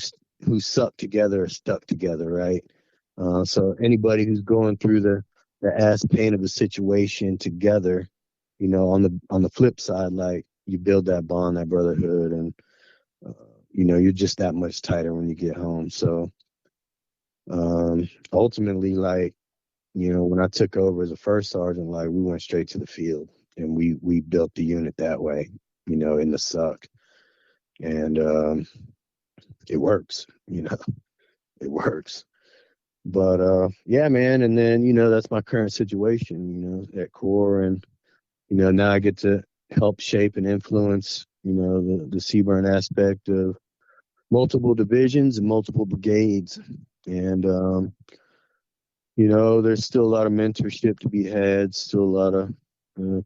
suck together are stuck together, right? So anybody who's going through the ass pain of a situation together, on the flip side, like you build that bond, that brotherhood, and you're just that much tighter when you get home. So ultimately, like when I took over as a first sergeant, like we went straight to the field and we built the unit that way, in the suck, and it works, it works. But yeah, man, and then that's my current situation, at Corps, and now I get to help shape and influence, the CBURN aspect of multiple divisions and multiple brigades. And, there's still a lot of mentorship to be had, still a lot of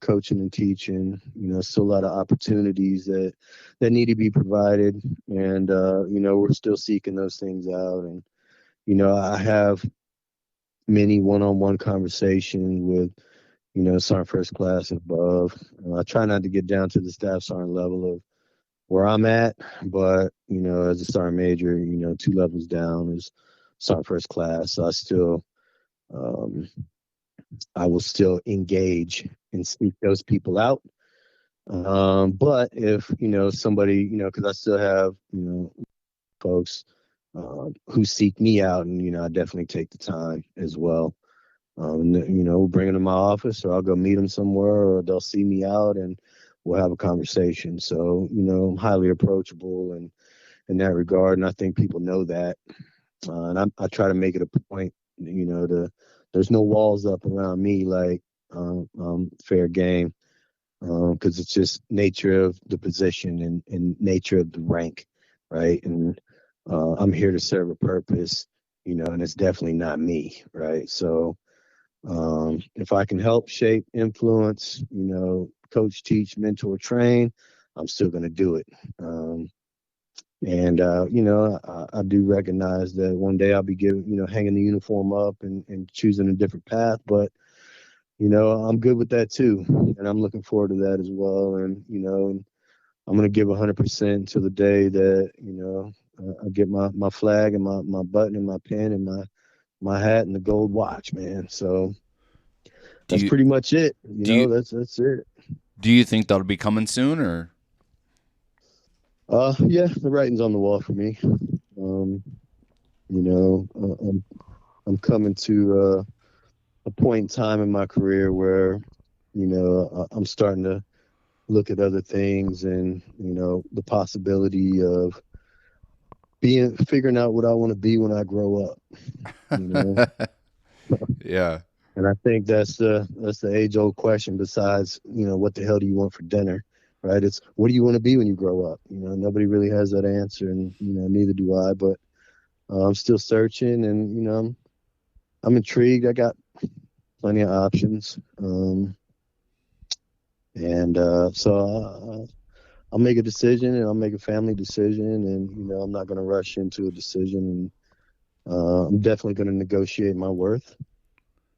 coaching and teaching, still a lot of opportunities that need to be provided. And, we're still seeking those things out. And, I have many one-on-one conversations with sergeant first class and above. I try not to get down to the staff sergeant level of where I'm at, but as a sergeant major, 2 levels down is sergeant first class. So I will still engage and seek those people out. But if somebody, because I still have folks who seek me out, and I definitely take the time as well. Bring them to my office, or I'll go meet them somewhere, or they'll see me out, and we'll have a conversation. So, I'm highly approachable and in that regard, and I think people know that. And I try to make it a point, there's no walls up around me, like fair game, because it's just nature of the position and nature of the rank, right? And I'm here to serve a purpose, and it's definitely not me, right? So if I can help shape, influence, coach, teach, mentor, train, I'm still going to do it. And I do recognize that one day I'll be hanging the uniform up and choosing a different path, but I'm good with that too, and I'm looking forward to that as well. And I'm going to give 100% to the day that I get my flag and my button and my pen and my hat and the gold watch, man. So that's pretty much it. That's it. Do you think that'll be coming soon, or? Yeah, the writing's on the wall for me. I'm coming to a point in time in my career where, I'm starting to look at other things, and the possibility of figuring out what I want to be when I grow up. Yeah. And I think that's the age old question. Besides, what the hell do you want for dinner, right? It's what do you want to be when you grow up? Nobody really has that answer, and neither do I. But I'm still searching, and I'm intrigued. I got plenty of options. So I'll make a decision, and I'll make a family decision, and I'm not going to rush into a decision. And I'm definitely going to negotiate my worth.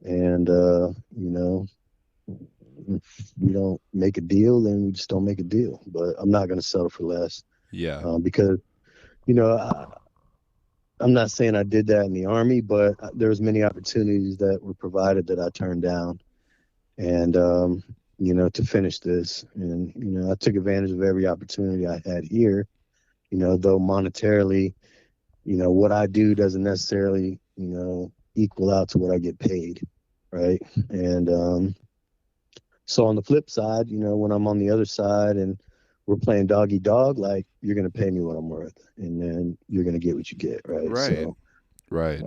And if we don't make a deal, then we just don't make a deal. But I'm not going to settle for less, Yeah. because I'm not saying I did that in the Army, but there was many opportunities that were provided that I turned down, and to finish this. And I took advantage of every opportunity I had here. Though monetarily, what I do doesn't necessarily equal out to what I get paid, right? And so on the flip side, when I'm on the other side and we're playing dog eat dog, like, you're going to pay me what I'm worth, and then you're going to get what you get, right? Right. So Right.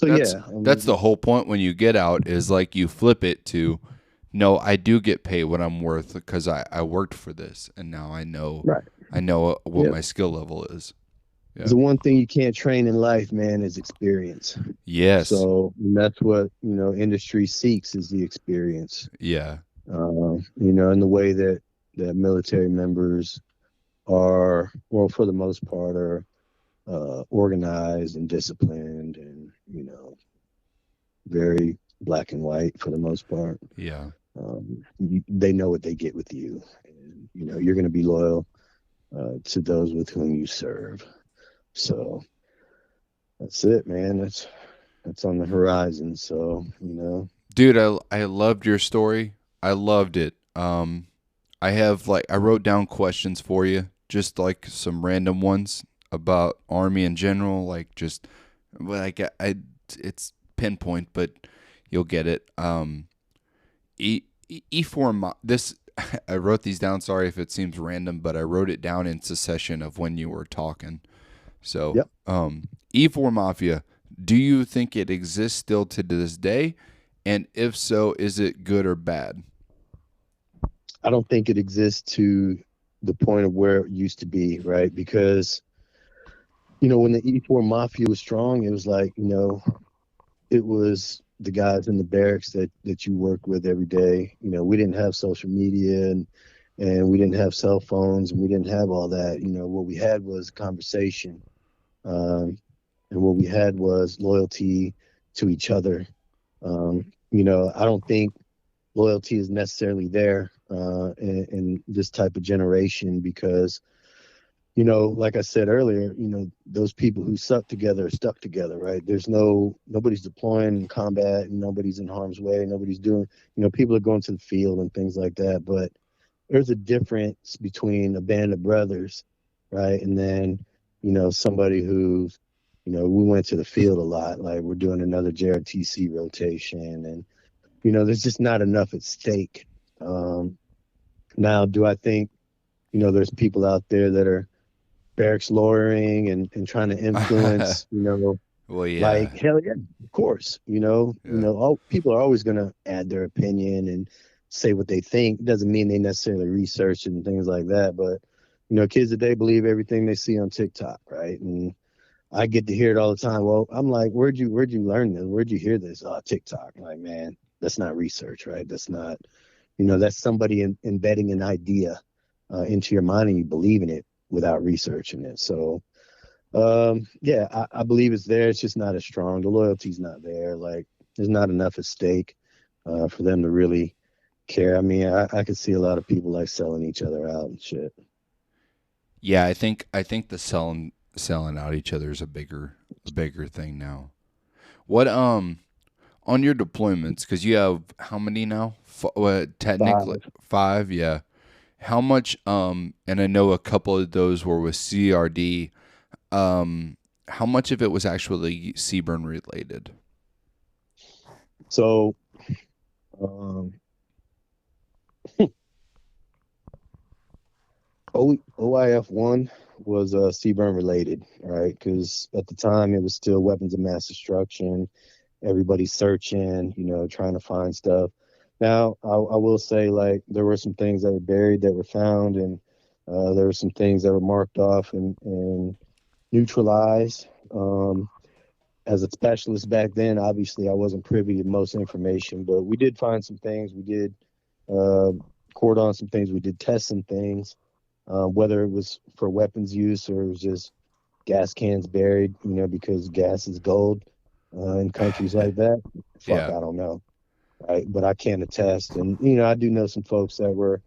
That's yeah, I that's mean, the whole point when you get out is like you flip it to, no, I do get paid what I'm worth because I worked for this and now right. I know what Yep. my skill level is. Yeah. The one thing you can't train in life, man, is experience. Yes. So that's what industry seeks, is the experience. Yeah. In the way that military members are, well, for the most part, are organized and disciplined, and very black and white for the most part. Yeah. They know what they get with you, and you're going to be loyal to those with whom you serve. So that's it, man. That's on the horizon. So Dude, I loved your story. I loved it. I have I wrote down questions for you, just like some random ones about Army in general, like just I it's pinpoint, but you'll get it. E4 this I wrote these down. Sorry if it seems random, but I wrote it down in succession of when you were talking. So, yep. E4 Mafia, do you think it exists still to this day? And if so, is it good or bad? I don't think it exists to the point of where it used to be, right? Because when the E4 Mafia was strong, it was like, it was the guys in the barracks that you work with every day. We didn't have social media, and we didn't have cell phones, and we didn't have all that. What we had was conversation, and what we had was loyalty to each other. I don't think loyalty is necessarily there in this type of generation, because like I said earlier, those people who suck together are stuck together, right? Nobody's deploying in combat, and nobody's in harm's way, nobody's doing, people are going to the field and things like that. But there's a difference between a band of brothers, right? And then, somebody who's, we went to the field a lot, like we're doing another JRTC rotation, and, there's just not enough at stake. Now, do I think, there's people out there that are barracks lawyering and trying to influence, Well, yeah. like, hell yeah, of course, Yeah. all people are always going to add their opinion and say what they think. It doesn't mean they necessarily research and things like that. But, kids today believe everything they see on TikTok, right? And I get to hear it all the time. Well, I'm like, where'd you learn this? Where'd you hear this? Oh, TikTok. I'm like, man, that's not research, right? That's not, that's somebody embedding an idea into your mind, and you believe in it without researching it. So, yeah, I believe it's there. It's just not as strong. The loyalty's not there. Like, there's not enough at stake for them to really care. I mean, I could see a lot of people like selling each other out and shit. Yeah, I think the selling out each other is a bigger thing now. What on your deployments, because you have how many now? Technically 5. five. Yeah. How much? And I know a couple of those were with CRD. How much of it was actually CBRN related? So, um, OIF-1 was CBRN related, right? Because at the time it was still weapons of mass destruction. Everybody's searching, trying to find stuff. Now, I will say, like, there were some things that were buried that were found, and there were some things that were marked off and neutralized. as a specialist back then, obviously I wasn't privy to most information, but we did find some things. We did record on some things. We did test some things, whether it was for weapons use or it was just gas cans buried, because gas is gold in countries like that. Fuck, Yeah. I don't know. Right. But I can attest. And, I do know some folks that were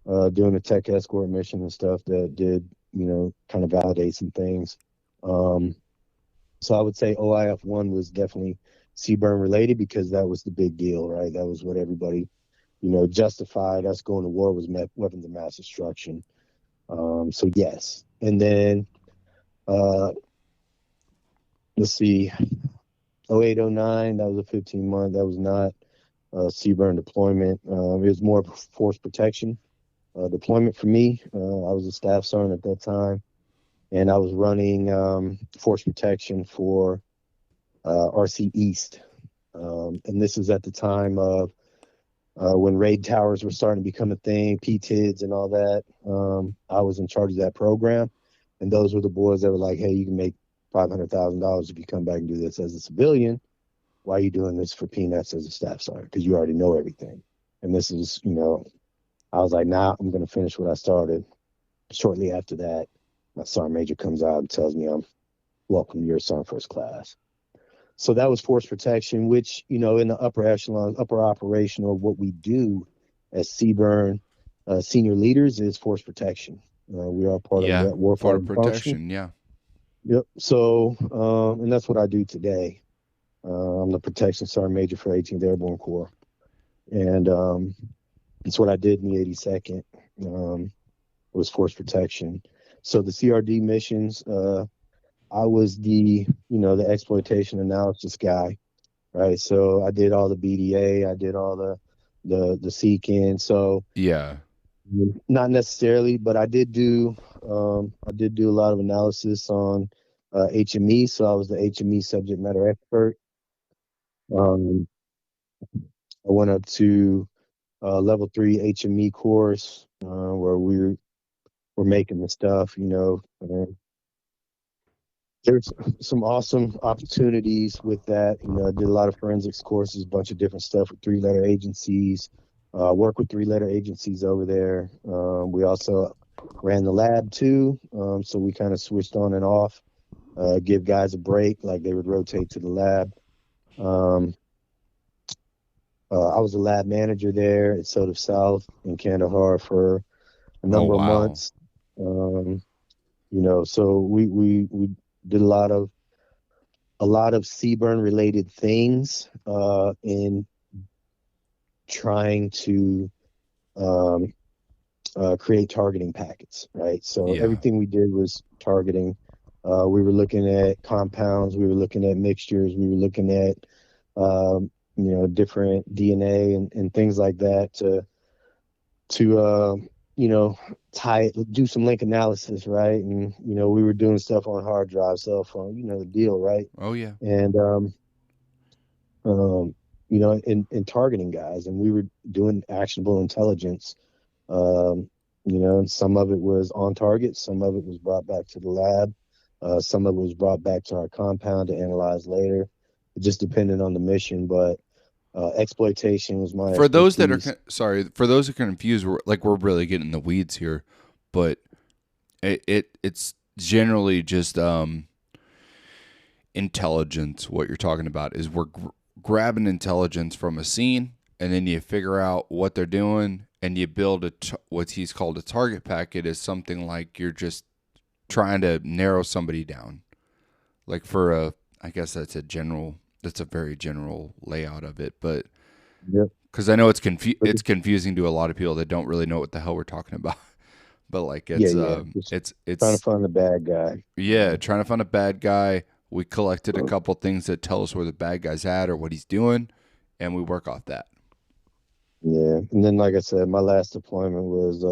doing a tech escort mission and stuff that did, kind of validate some things. So I would say OIF-1 was definitely CBRN related because that was the big deal, right? That was what everybody, justified us going to war was weapons of mass destruction. So yes. And then, let's see, 08, 09, that was a 15-month. That was not CBRN deployment. It was more force protection deployment for me. I was a staff sergeant at that time, and I was running force protection for RC East. And this was at the time of when raid towers were starting to become a thing, PTIDs and all that. I was in charge of that program, and those were the boys that were like, hey, you can make $500,000 if you come back and do this as a civilian. Why are you doing this for peanuts as a staff sergeant? Because you already know everything. And this is, I was like, nah, I'm going to finish what I started. Shortly after that, my sergeant major comes out and tells me I'm welcome to your sergeant first class. So that was force protection, which, in the upper echelon, upper operational, what we do as CBRN senior leaders is force protection. We are part of that For warfighting protection. function. Yeah. Yep. So, and that's what I do today. I'm the protection sergeant major for 18th Airborne Corps. And that's what I did in the 82nd, was force protection. So the CRD missions, I was the exploitation analysis guy, right? So I did all the BDA, I did all the seek-in. So Yeah. not necessarily, but I did do a lot of analysis on HME. So I was the HME subject matter expert. I went up to level 3 HME course where we were making the stuff, there's some awesome opportunities with that. I did a lot of forensics courses, a bunch of different stuff with 3-letter agencies, work with 3-letter agencies over there. We also ran the lab too. So we kind of switched on and off, give guys a break, like they would rotate to the lab. I was a lab manager there at Soda South in Kandahar for a number of wow. months. So we did a lot of CBRN related things in trying to create targeting packets, right? So Yeah. everything we did was targeting. We were looking at compounds, we were looking at mixtures, we were looking at different DNA and things like that to do some link analysis, right? And we were doing stuff on hard drive, cell phone, the deal, right? Oh yeah. And in targeting guys, and we were doing actionable intelligence. And some of it was on target, some of it was brought back to the lab, some of it was brought back to our compound to analyze later. It just depended on the mission, but exploitation was my For those that expertise. are for those who are confused, we're really getting in the weeds here, but it's generally just intelligence. What you're talking about is we're grabbing intelligence from a scene, and then you figure out what they're doing, and you build what he's called a target packet. Is something like you're just trying to narrow somebody down. Like I guess that's a very general layout of it, but Yep. because I know it's confusing to a lot of people that don't really know what the hell we're talking about. But like it's trying to find the bad guy. trying to find a bad guy. We collected a couple things that tell us where the bad guy's at or what he's doing, and we work off that. Yeah, and then like I said, my last deployment was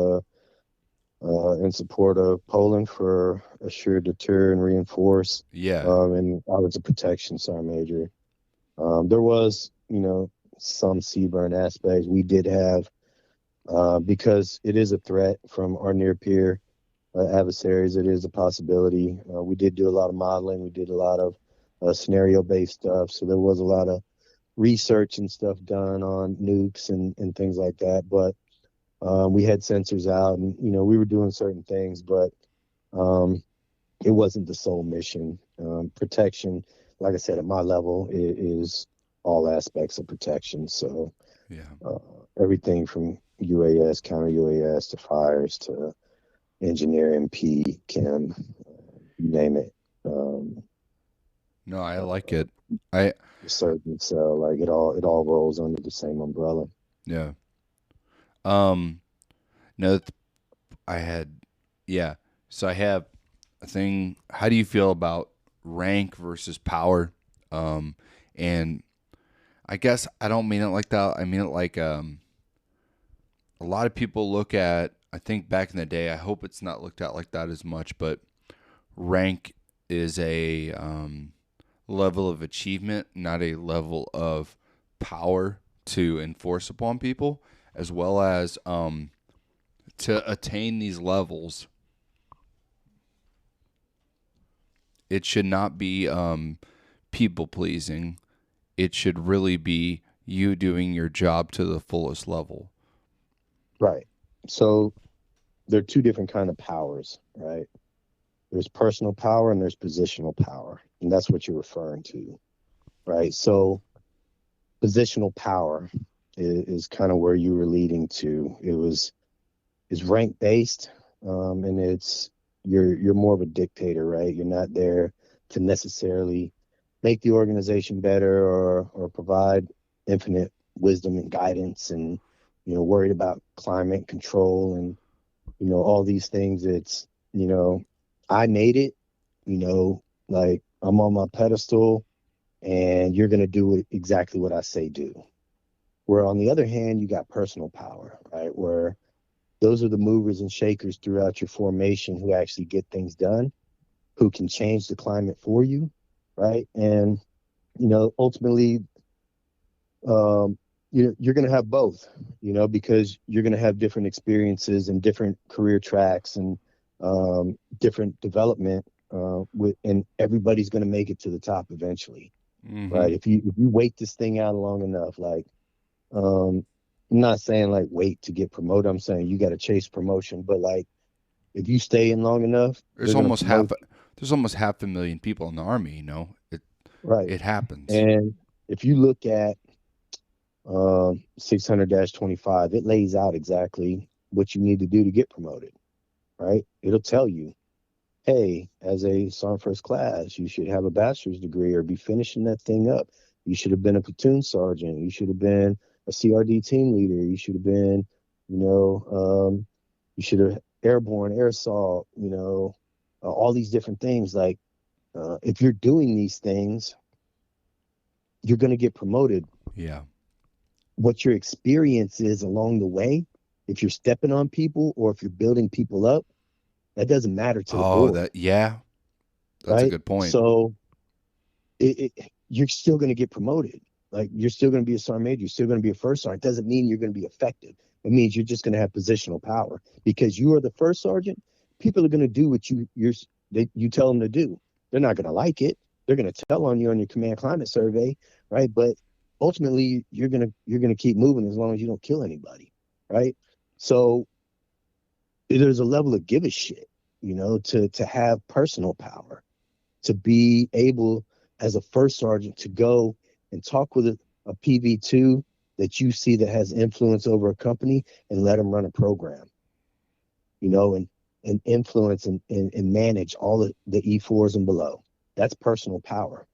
in support of Poland for assure, deter, and reinforce. Yeah. And I was a protection sergeant major. There was, some CBRN aspects. We did have, because it is a threat from our near peer adversaries, it is a possibility. We did do a lot of modeling. We did a lot of scenario-based stuff. So there was a lot of research and stuff done on nukes and things like that. But we had sensors out, and we were doing certain things, but it wasn't the sole mission. Protection, like I said, at my level, is all aspects of protection. So Yeah. everything from UAS, counter UAS, to fires, to engineering, P, chem, you name it. No, I like it. I Surgeon, so like it all rolls under the same umbrella. yeah. Um. No, I had. Yeah. So I have a thing. How do you feel about rank versus power? And I guess I don't mean it like that. I mean it like a lot of people look at. I think back in the day. I hope it's not looked at like that as much, but rank is a level of achievement, not a level of power to enforce upon people, as well as to attain these levels. It should not be people pleasing. It should really be you doing your job to the fullest level. Right. So there are two different kind of powers, right? There's personal power and there's positional power, and that's what you're referring to, right? So positional power is kind of where you were leading to. Is rank based, and you're more of a dictator, right? You're not there to necessarily make the organization better or provide infinite wisdom and guidance, and worried about climate control and all these things. It's I made it, like I'm on my pedestal, and you're going to do exactly what I say do. Where on the other hand, you got personal power, right? Where those are the movers and shakers throughout your formation who actually get things done, who can change the climate for you, right? And, ultimately, you're going to have both, because you're going to have different experiences and different career tracks and different development, and everybody's going to make it to the top eventually, right? If you wait this thing out long enough, like, I'm not saying like wait to get promoted. I'm saying you got to chase promotion, but like if you stay in long enough, There's almost half. There's almost 500,000 people in the Army. Right. It happens. And if you look at 600-25, it lays out exactly what you need to do to get promoted, right? It'll tell you, hey, as a Sergeant First Class, you should have a bachelor's degree or be finishing that thing up. You should have been a platoon sergeant. You should have been a CRD team leader. You should have been, you should have airborne, air assault, all these different things. Like, if you're doing these things, you're going to get promoted. Yeah. What your experience is along the way, if you're stepping on people or if you're building people up, that doesn't matter to the board. That's right? a good point. So you're still going to get promoted. Like, you're still going to be a sergeant major. You're still going to be a first sergeant. It doesn't mean you're going to be effective. It means you're just going to have positional power because you are the first sergeant. People are going to do what you tell them to do. They're not going to like it. They're going to tell on you on your command climate survey, right? But ultimately, you're going to keep moving as long as you don't kill anybody, right? So there's a level of give a shit, to have personal power, to be able as a first sergeant to go and talk with a PV2 that you see that has influence over a company and let them run a program, and influence and manage all the E4s and below. That's personal power,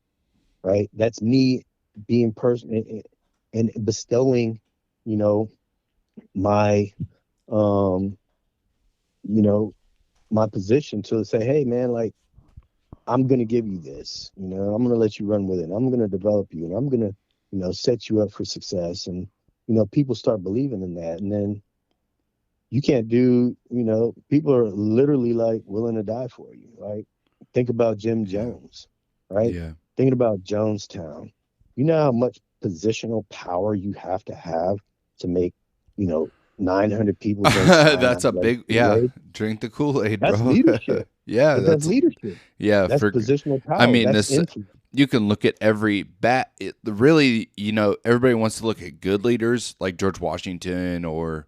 right? That's me being person and bestowing, my, my position to say, hey man, like, I'm going to give you this, I'm going to let you run with it. I'm going to develop you, and I'm going to, set you up for success. And, people start believing in that. And then you can't do, people are literally like willing to die for you. Like, think about Jim Jones, right? Yeah. Thinking about Jonestown, how much positional power you have to make, 900 people. That's a big, drink the Kool-Aid, bro. That's leadership. Yeah. That's leadership. Yeah. That's positional power. I mean, that's influence. you can look at every really, everybody wants to look at good leaders like George Washington or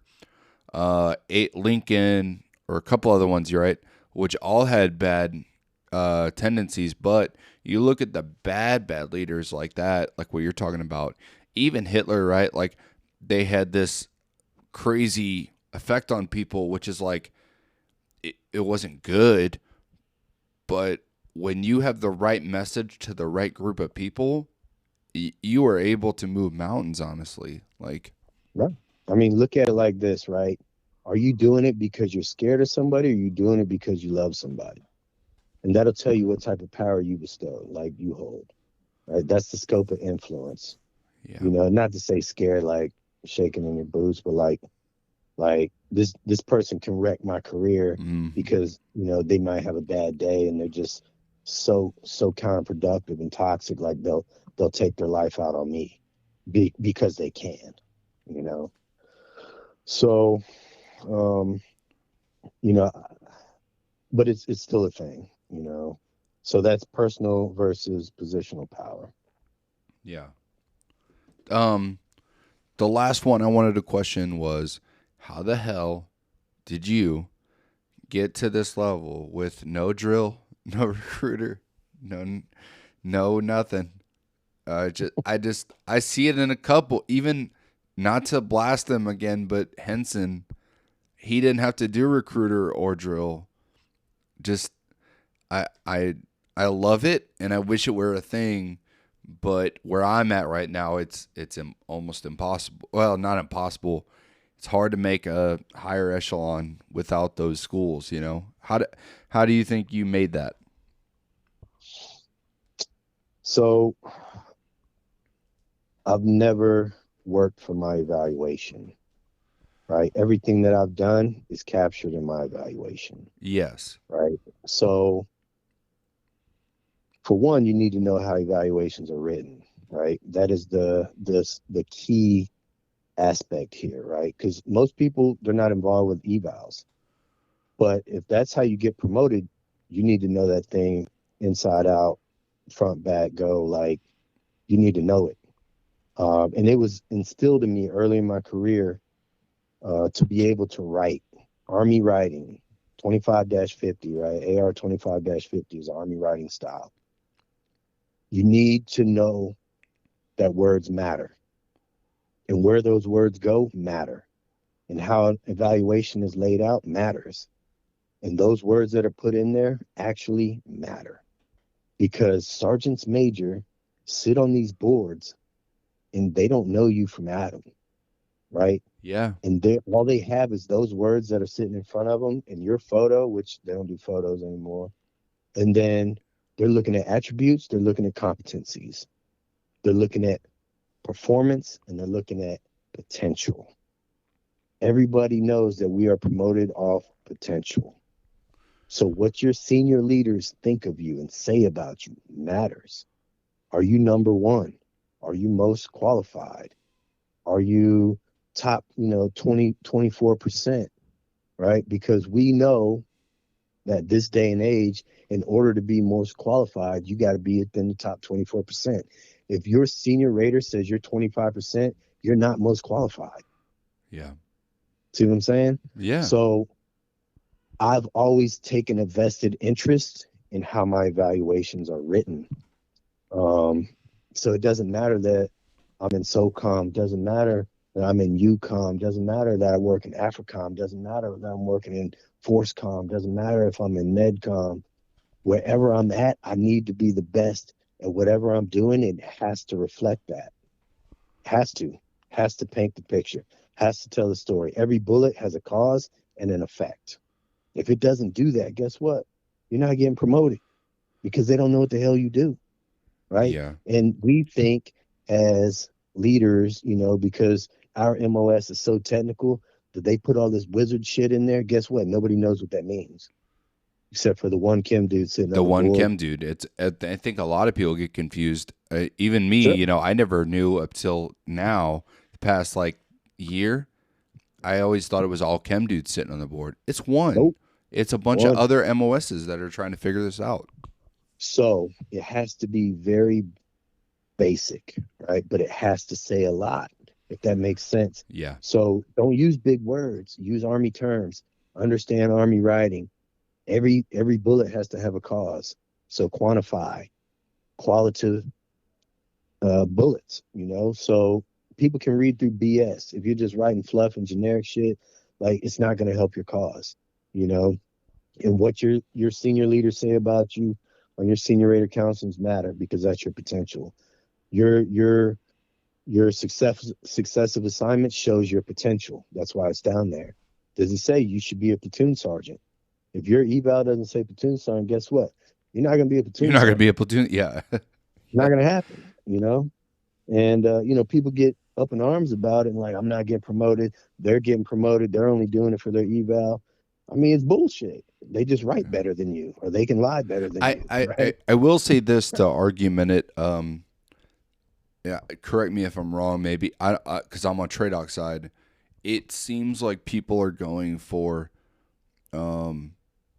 Lincoln or a couple other ones, you're right, which all had bad tendencies. But you look at the bad leaders like that, like what you're talking about, even Hitler, right? Like they had this crazy effect on people, which is like it wasn't good, but when you have the right message to the right group of people, you are able to move mountains, honestly. Like, Right. I mean, look at it like this, right? Are you doing it because you're scared of somebody, or are you doing it because you love somebody? And that'll tell you what type of power you bestow, like you hold, right? That's the scope of influence. yeah. Not to say scared like shaking in your boots, but like this person can wreck my career because they might have a bad day and they're just so counterproductive and toxic. Like they'll take their life out on me because they can, So, you know, but it's still a thing. So that's personal versus positional power. Yeah. The last one I wanted to question was, how the hell did you get to this level with no drill, no recruiter, no nothing? I see it in a couple, even not to blast them again, but Henson, he didn't have to do recruiter or drill. Just I love it, and I wish it were a thing. But where I'm at right now, it's almost impossible. Well, not impossible. It's hard to make a higher echelon without those schools. How do you think you made that? So I've never worked for my evaluation, right? Everything that I've done is captured in my evaluation. Yes. Right. So for one, you need to know how evaluations are written, right? That is the key aspect here, right? Because most people, they're not involved with evals. But if that's how you get promoted, you need to know that thing inside out, front, back, go. Like, you need to know it. And it was instilled in me early in my career to be able to write Army writing, 25-50, right? AR 25-50 is Army writing style. You need to know that words matter, and where those words go matter, and how evaluation is laid out matters. And those words that are put in there actually matter, because sergeants major sit on these boards and they don't know you from Adam, right? Yeah. And all they have is those words that are sitting in front of them and your photo, which they don't do photos anymore. And then they're looking at attributes, they're looking at competencies, they're looking at performance, and they're looking at potential. Everybody knows that we are promoted off potential. So what your senior leaders think of you and say about you matters. Are you number one? Are you most qualified? Are you top, 24%, right? Because we know that this day and age, in order to be most qualified, you got to be within the top 24%. If your senior rater says you're 25%, you're not most qualified. Yeah. See what I'm saying? Yeah. So I've always taken a vested interest in how my evaluations are written. So it doesn't matter that I'm in SOCOM, doesn't matter that I'm in UCOM, doesn't matter that I work in AFRICOM, doesn't matter that I'm working in ForceCom, doesn't matter if I'm in MedCom. Wherever I'm at, I need to be the best at whatever I'm doing. It has to reflect that. Has to paint the picture, has to tell the story. Every bullet has a cause and an effect. If it doesn't do that, guess what? You're not getting promoted, because they don't know what the hell you do, right? Yeah. And we think as leaders, because our MOS is so technical, that they put all this wizard shit in there. Guess what? Nobody knows what that means, except for the one Kim dude sitting The on the one board. chem dude. I think a lot of people get confused. Even me, Sure. I never knew up till now, the past like year. I always thought it was all chem dudes sitting on the board. It's one. Nope. It's a bunch of One. other MOSs that are trying to figure this out. So it has to be very basic, right? But it has to say a lot, if that makes sense. Yeah. So don't use big words. Use Army terms. Understand Army writing. Every bullet has to have a cause. So quantify qualitative bullets, So people can read through BS. If you're just writing fluff and generic shit, like it's not going to help your cause, you know. And what your senior leaders say about you on your senior rater counselings matter because that's your potential. Your successive assignment shows your potential. That's why it's down there. Does it say you should be a platoon sergeant? If your eval doesn't say platoon sergeant, guess what? You're not going to be a You're platoon not going to sergeant. be a platoon. Yeah. It's not going to happen, And people get up in arms about it and like, I'm not getting promoted. They're getting promoted. They're only doing it for their eval. I mean, it's bullshit. They just write better than you, or they can lie better than I, you, I, I right? I will say this to argument it. Yeah, correct me if I'm wrong. Maybe because I'm on TRADOC side. It seems like people are going for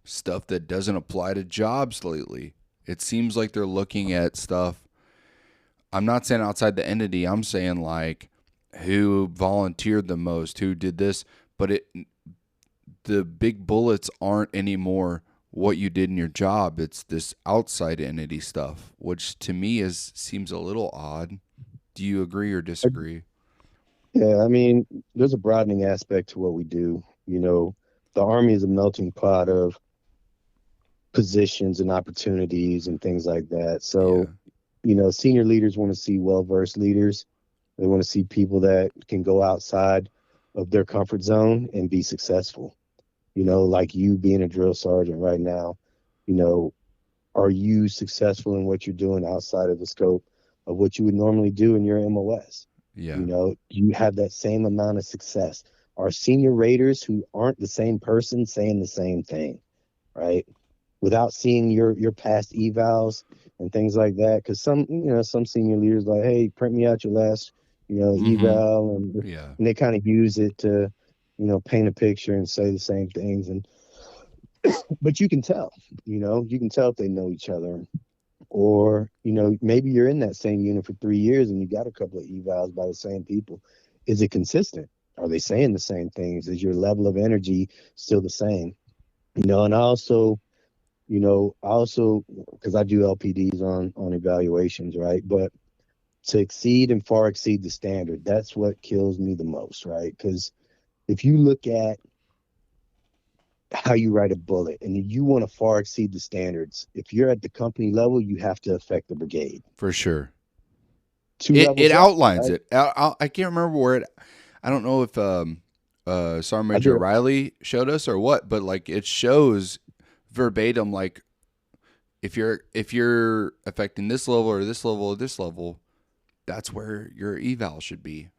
stuff that doesn't apply to jobs lately. It seems like they're looking at stuff. I'm not saying outside the entity. I'm saying like who volunteered the most, who did this, but the big bullets aren't anymore what you did in your job. It's this outside entity stuff, which to me seems a little odd. Do you agree or disagree? Yeah, I mean, there's a broadening aspect to what we do. The Army is a melting pot of positions and opportunities and things like that. Yeah. So, senior leaders want to see well-versed leaders. They want to see people that can go outside of their comfort zone and be successful. Like you being a drill sergeant right now, are you successful in what you're doing outside of the scope of what you would normally do in your MOS? Yeah. Do you have that same amount of success? Are senior raters who aren't the same person saying the same thing, right? Without seeing your past evals and things like that. Because some senior leaders like, hey, print me out your last, Mm-hmm. eval, and Yeah. they kind of use it to, paint a picture and say the same things. And but you can tell, you can tell if they know each other. Or, maybe you're in that same unit for 3 years and you got a couple of evals by the same people. Is it consistent? Are they saying the same things? Is your level of energy still the same? And I also, because I do LPDs on evaluations, right? But to exceed and far exceed the standard, that's what kills me the most, right? Because if you look at how you write a bullet and you want to far exceed the standards, if you're at the company level, you have to affect the brigade. For sure. Two It levels up, outlines right? it. I can't remember where it. I don't know if Sergeant I Major did. Riley showed us or what, but like it shows verbatim like if you're affecting this level or this level or this level, that's where your eval should be.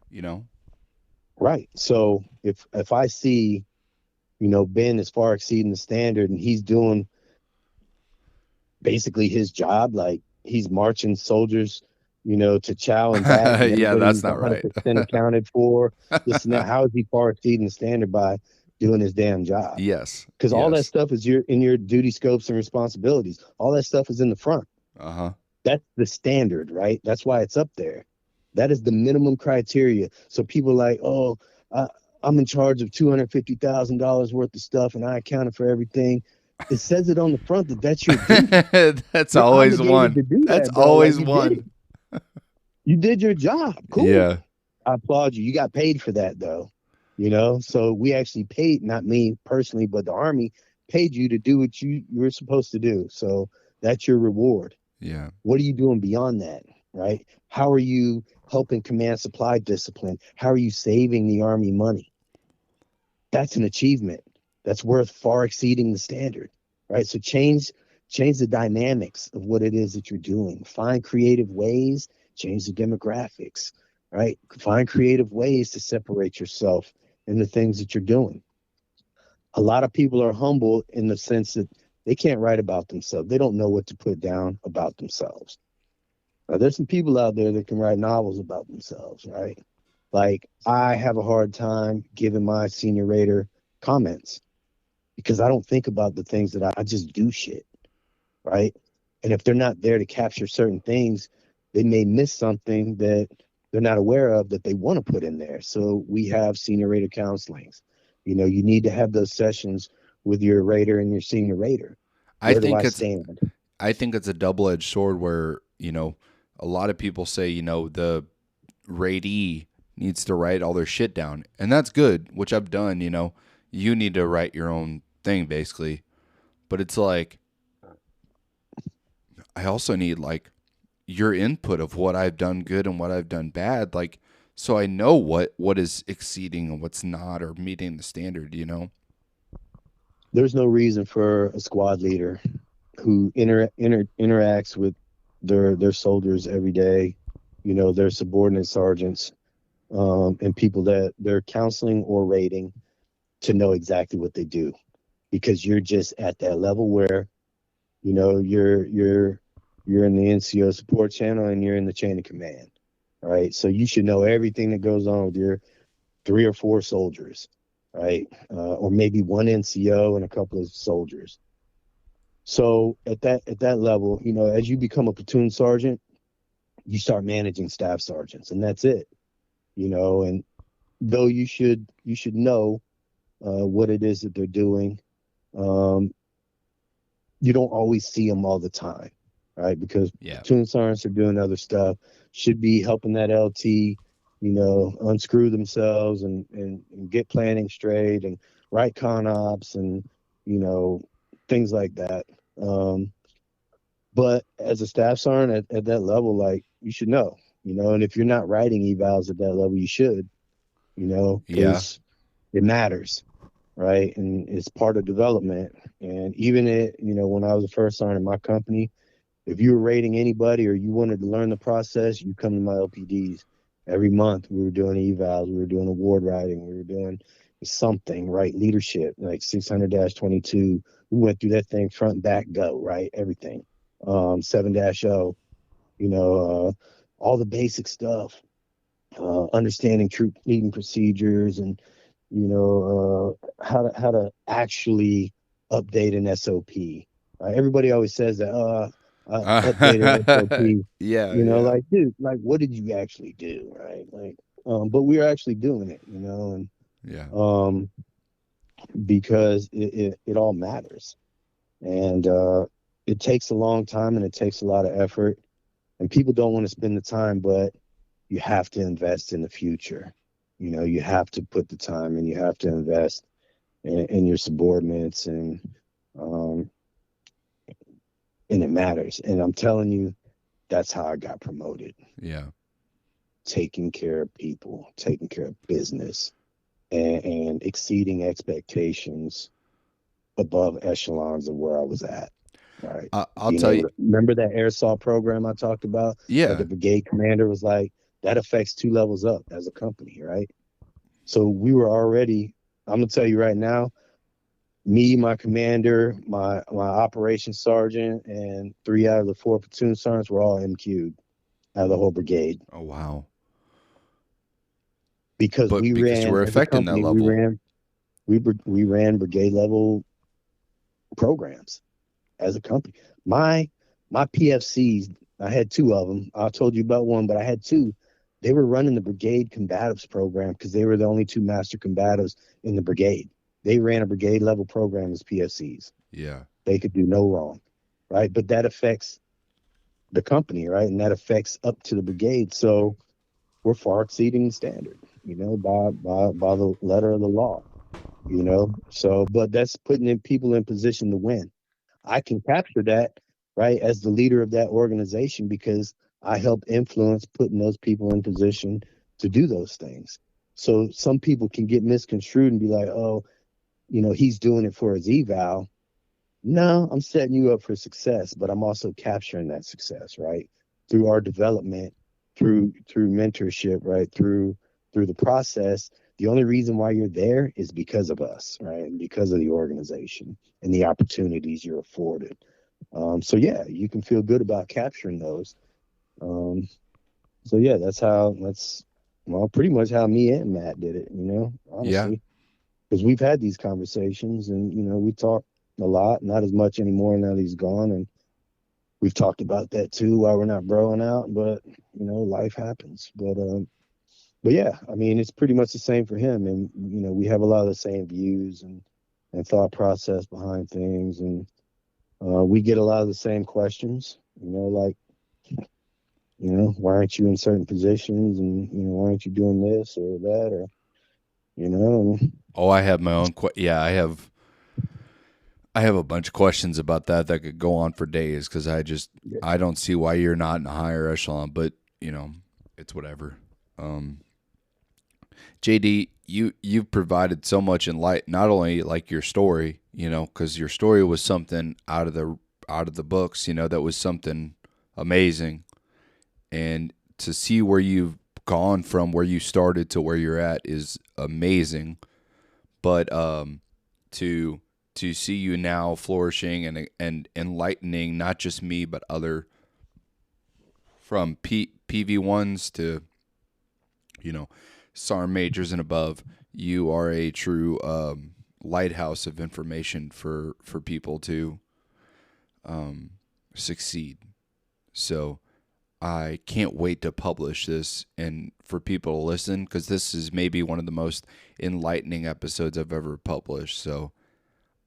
Right. So if I see, Ben is far exceeding the standard and he's doing basically his job, like he's marching soldiers, to chow and back, and Yeah, that's everybody's not right. 100% accounted for. This and that. How is he far exceeding the standard by doing his damn job? Yes. Because all that Yes. stuff is in your duty scopes and responsibilities. All that stuff is in the front. Uh huh. That's the standard, right? That's why it's up there. That is the minimum criteria. So people are like, oh, uh, I'm in charge of $250,000 worth of stuff and I accounted for everything. It says it on the front that that's your duty. That's You're always obligated one. to do That's that, bro. Like always you did one. it. You did your job. Cool. Yeah. I applaud you. You got paid for that though. So we actually paid, not me personally, but the Army paid you to do what you were supposed to do. So that's your reward. Yeah. What are you doing beyond that, right? How are you helping command supply discipline? How are you saving the Army money? That's an achievement. That's worth far exceeding the standard, right? So change the dynamics of what it is that you're doing. Find creative ways, change the demographics, right? Find creative ways to separate yourself in the things that you're doing. A lot of people are humble in the sense that they can't write about themselves. They don't know what to put down about themselves. Now, there's some people out there that can write novels about themselves, right? Like, I have a hard time giving my senior rater comments because I don't think about the things that I just do shit, right? And if they're not there to capture certain things, they may miss something that they're not aware of that they want to put in there. So we have senior rater counselings. You know, you need to have those sessions with your rater and your senior rater. I Where do think I it's stand? I think it's a double-edged sword where, a lot of people say, the raidee needs to write all their shit down. And that's good, which I've done, You need to write your own thing basically. But it's like I also need like your input of what I've done good and what I've done bad, like so I know what is exceeding and what's not or meeting the standard. There's no reason for a squad leader who interacts with their soldiers every day, their subordinate sergeants, and people that they're counseling or rating to know exactly what they do, because you're just at that level where you're in the NCO support channel and you're in the chain of command, right? So you should know everything that goes on with your 3 or 4 soldiers, right? Or maybe one NCO and a couple of soldiers. So at that level, as you become a platoon sergeant, you start managing staff sergeants, and that's it. And though you should know what it is that they're doing, you don't always see them all the time, right? Because platoon sergeants are doing other stuff, should be helping that LT, unscrew themselves and get planning straight and write con ops and, things like that. But as a staff sergeant at that level, like, you should know, and if you're not writing evals at that level, you should, because it matters, right? And it's part of development. And even when I was a first sergeant in my company, if you were rating anybody or you wanted to learn the process, you come to my LPDs. Every month we were doing evals, we were doing award writing, we were doing something, right? Leadership, like 600-22. We went through that thing front and back, go, right? Everything. 7-0, all the basic stuff, understanding troop leading procedures and, how to actually update an SOP. Everybody always says that, I updated SOP. Yeah. Like, dude, like, what did you actually do, right? Like, but we were actually doing it, and because it all matters, and it takes a long time and it takes a lot of effort, and people don't want to spend the time, but you have to invest in the future. You have to put the time and you have to invest in your subordinates, and it matters. And I'm telling you, that's how I got promoted. Yeah. Taking care of people, taking care of business, and exceeding expectations above echelons of where I was at. Right. I'll tell you. Remember that air assault program I talked about? Yeah. That the brigade commander was like, that affects 2 levels up as a company, right? So we were already, I'm going to tell you right now, me, my commander, my operations sergeant, and 3 out of the 4 platoon sergeants were all MQ'd out of the whole brigade. Oh, wow. Because we ran, you were affecting that level. We ran brigade level programs as a company. My PFCs, I had 2 of them. I told you about one, but I had 2. They were running the brigade combatives program because they were the only 2 master combatives in the brigade. They ran a brigade level program as PFCs. Yeah. They could do no wrong, right? But that affects the company, right? And that affects up to the brigade. So we're far exceeding the standard, by the letter of the law, So, but that's putting in people in position to win. I can capture that, right, as the leader of that organization, because I help influence putting those people in position to do those things. So some people can get misconstrued and be like, oh, he's doing it for his eval. No, I'm setting you up for success, but I'm also capturing that success, right? Through our development, through mentorship, right? Through the process. The only reason why you're there is because of us, right? And because of the organization and the opportunities you're afforded. So yeah, you can feel good about capturing those. So yeah, that's pretty much how me and Matt did it, honestly. Because we've had these conversations and, we talk a lot, not as much anymore now that he's gone. And we've talked about that too while we're not broing out, but life happens. But yeah, I mean, it's pretty much the same for him. And, we have a lot of the same views and thought process behind things. And we get a lot of the same questions, like, why aren't you in certain positions? And, why aren't you doing this or that? Or, Oh, I have my own. I have a bunch of questions about that could go on for days because I don't see why you're not in a higher echelon, but it's whatever. JD, you've provided so much in light, not only like your story, because your story was something out of the books, that was something amazing, and to see where you've gone from where you started to where you're at is amazing. But to see you now flourishing and enlightening not just me but other from PV1s to SARM majors and above, you are a true lighthouse of information for people to succeed. So I can't wait to publish this and for people to listen, because this is maybe one of the most enlightening episodes I've ever published. So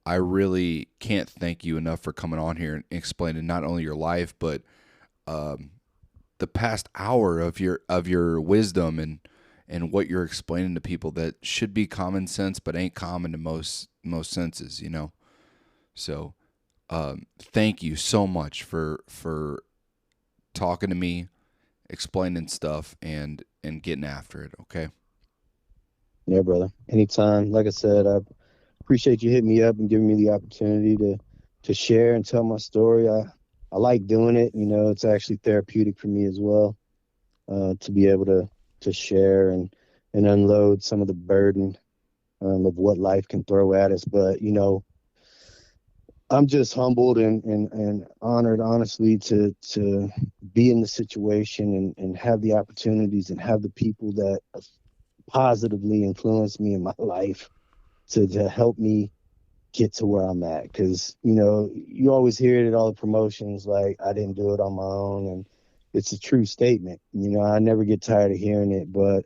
I really can't thank you enough for coming on here and explaining not only your life, but the past hour of your wisdom and what you're explaining to people that should be common sense but ain't common to most senses, So thank you so much for talking to me, explaining stuff, and getting after it. Okay. Yeah, brother. Anytime. Like I said, I appreciate you hitting me up and giving me the opportunity to share and tell my story. I like doing it. It's actually therapeutic for me as well, to be able to share and unload some of the burden of what life can throw at us. But I'm just humbled and honored, honestly, to be in the situation and have the opportunities and have the people that positively influence me in my life to help me get to where I'm at. Because, you always hear it at all the promotions, like, I didn't do it on my own. And it's a true statement. I never get tired of hearing it. But,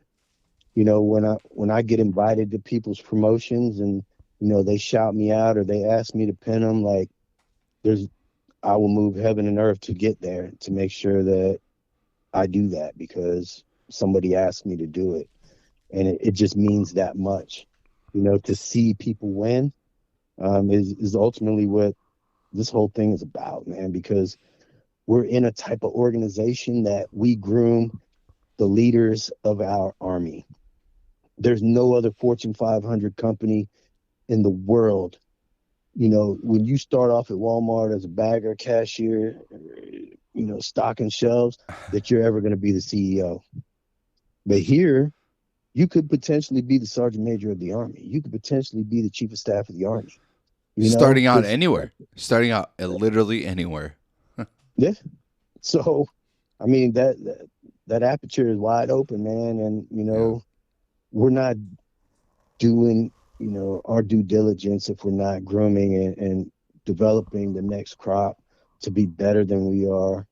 when I get invited to people's promotions and, they shout me out or they ask me to pin them, like, I will move heaven and earth to get there, to make sure that I do that because somebody asked me to do it. And it just means that much, to see people win, is ultimately what this whole thing is about, man, because we're in a type of organization that we groom the leaders of our Army. There's no other Fortune 500 company in the world. When you start off at Walmart as a bagger, cashier, stocking shelves, that you're ever going to be the CEO. But here, you could potentially be the Sergeant Major of the Army. You could potentially be the Chief of Staff of the Army. Starting out anywhere. Starting out literally anywhere. Yeah. So, I mean, that aperture is wide open, man. And, we're not doing, our due diligence if we're not grooming and developing the next crop to be better than we are.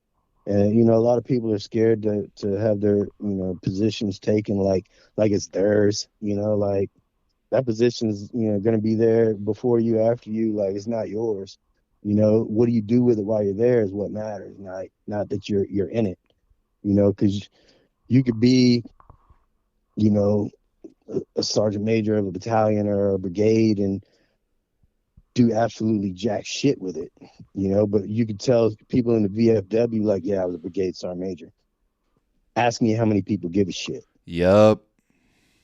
And, a lot of people are scared to have their, positions taken like it's theirs, like that position is, going to be there before you, after you, like it's not yours. What do you do with it while you're there is what matters, not that you're in it, because you could be, a sergeant major of a battalion or a brigade and do absolutely jack shit with it, but you could tell people in the VFW, like, yeah, I was a brigade sergeant major. Ask me how many people give a shit. Yep.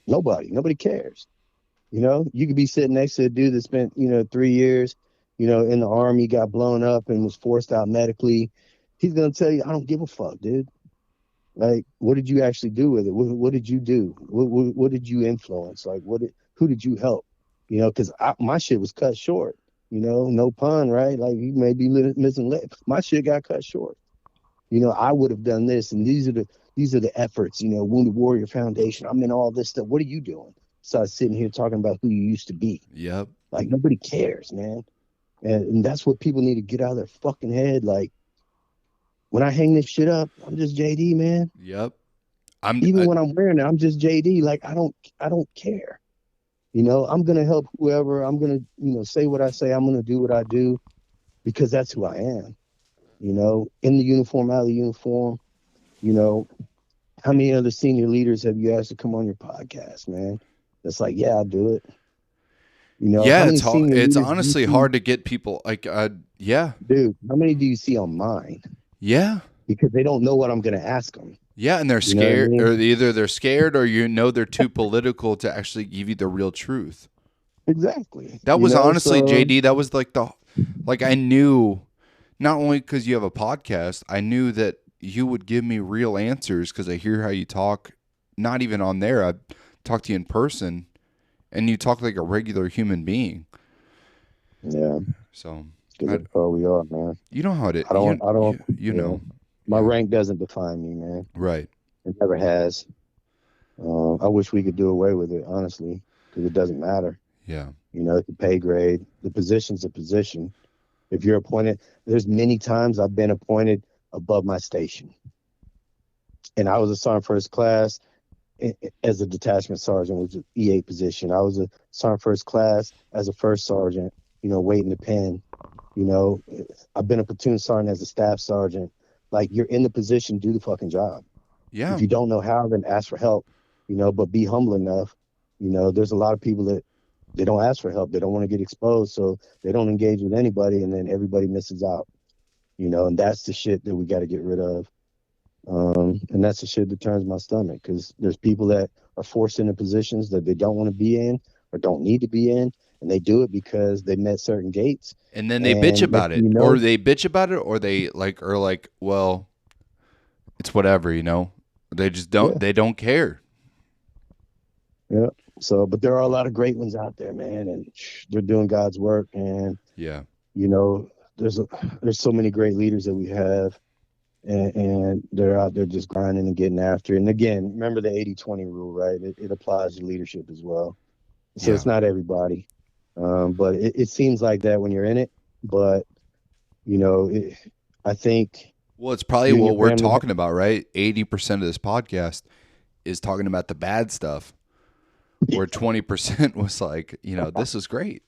Nobody cares. You could be sitting next to a dude that spent, 3 years, in the Army, got blown up and was forced out medically. He's going to tell you, I don't give a fuck, dude. Like, what did you actually do with it? What did you do? What did you influence? Like, who did you help? Because my shit was cut short. No pun, right? Like, you may be missing leg. My shit got cut short. I would have done this, and these are the efforts. Wounded Warrior Foundation. I'm in all this stuff. What are you doing? So I was sitting here talking about who you used to be. Yep. Like, nobody cares, man. And that's what people need to get out of their fucking head. Like, when I hang this shit up, I'm just JD, man. Yep. When I'm wearing it, I'm just JD. Like, I don't care. I'm going to help whoever. I'm going to, say what I say. I'm going to do what I do because that's who I am. In the uniform, out of the uniform. How many other senior leaders have you asked to come on your podcast, man? That's like, yeah, I'll do it. Yeah, how it's many it's honestly hard to get people like, yeah. Dude, how many do you see on mine? Yeah. Because they don't know what I'm going to ask them. Yeah, and they're scared, or either they're scared or they're too political to actually give you the real truth. Exactly. That was honestly, JD, that was like I knew, not only because you have a podcast, I knew that you would give me real answers because I hear how you talk, not even on there. I talk to you in person, and you talk like a regular human being. Yeah. So that's how we are, man. You know how it is. I don't. You know. My rank doesn't define me, man. Right. It never has. I wish we could do away with it, honestly, because it doesn't matter. Yeah. It's a pay grade. The position's a position. If you're appointed, there's many times I've been appointed above my station. And I was a sergeant first class as a detachment sergeant, which is an E8 position. I was a sergeant first class as a first sergeant, waiting to pen. I've been a platoon sergeant as a staff sergeant. Like, you're in the position, do the fucking job. Yeah. If you don't know how, then ask for help, but be humble enough. There's a lot of people that they don't ask for help. They don't want to get exposed, so they don't engage with anybody, and then everybody misses out. And that's the shit that we got to get rid of. And that's the shit that turns my stomach, because there's people that are forced into positions that they don't want to be in or don't need to be in, and they do it because they met certain gates. And then they bitch about it, or they bitch about it, or they are like, well, it's whatever, They just don't. Yeah. They don't care. Yeah. So, but there are a lot of great ones out there, man, and they're doing God's work. And yeah, there's so many great leaders that we have, and they're out there just grinding and getting after it. And again, remember the 80-20 rule, right? It applies to leadership as well. So It's not everybody. But it seems like that when you're in it. But, I think. Well, it's probably what we're talking about, right? 80% of this podcast is talking about the bad stuff, where 20% was like, this is great.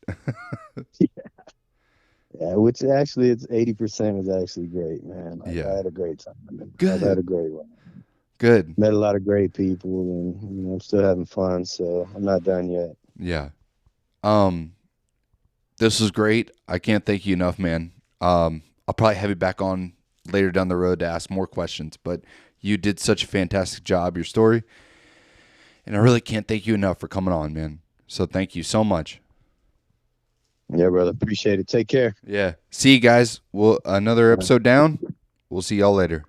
Yeah, which actually it's 80% is actually great, man. I had a great time. Good. I had a great one. Good. Met a lot of great people, and I'm still having fun, so I'm not done yet. Yeah. This was great. I can't thank you enough, man. I'll probably have you back on later down the road to ask more questions, but you did such a fantastic job, your story, and I really can't thank you enough for coming on, man. So thank you so much. Yeah, brother. Appreciate it. Take care. Yeah. See you guys. Another episode down. We'll see y'all later.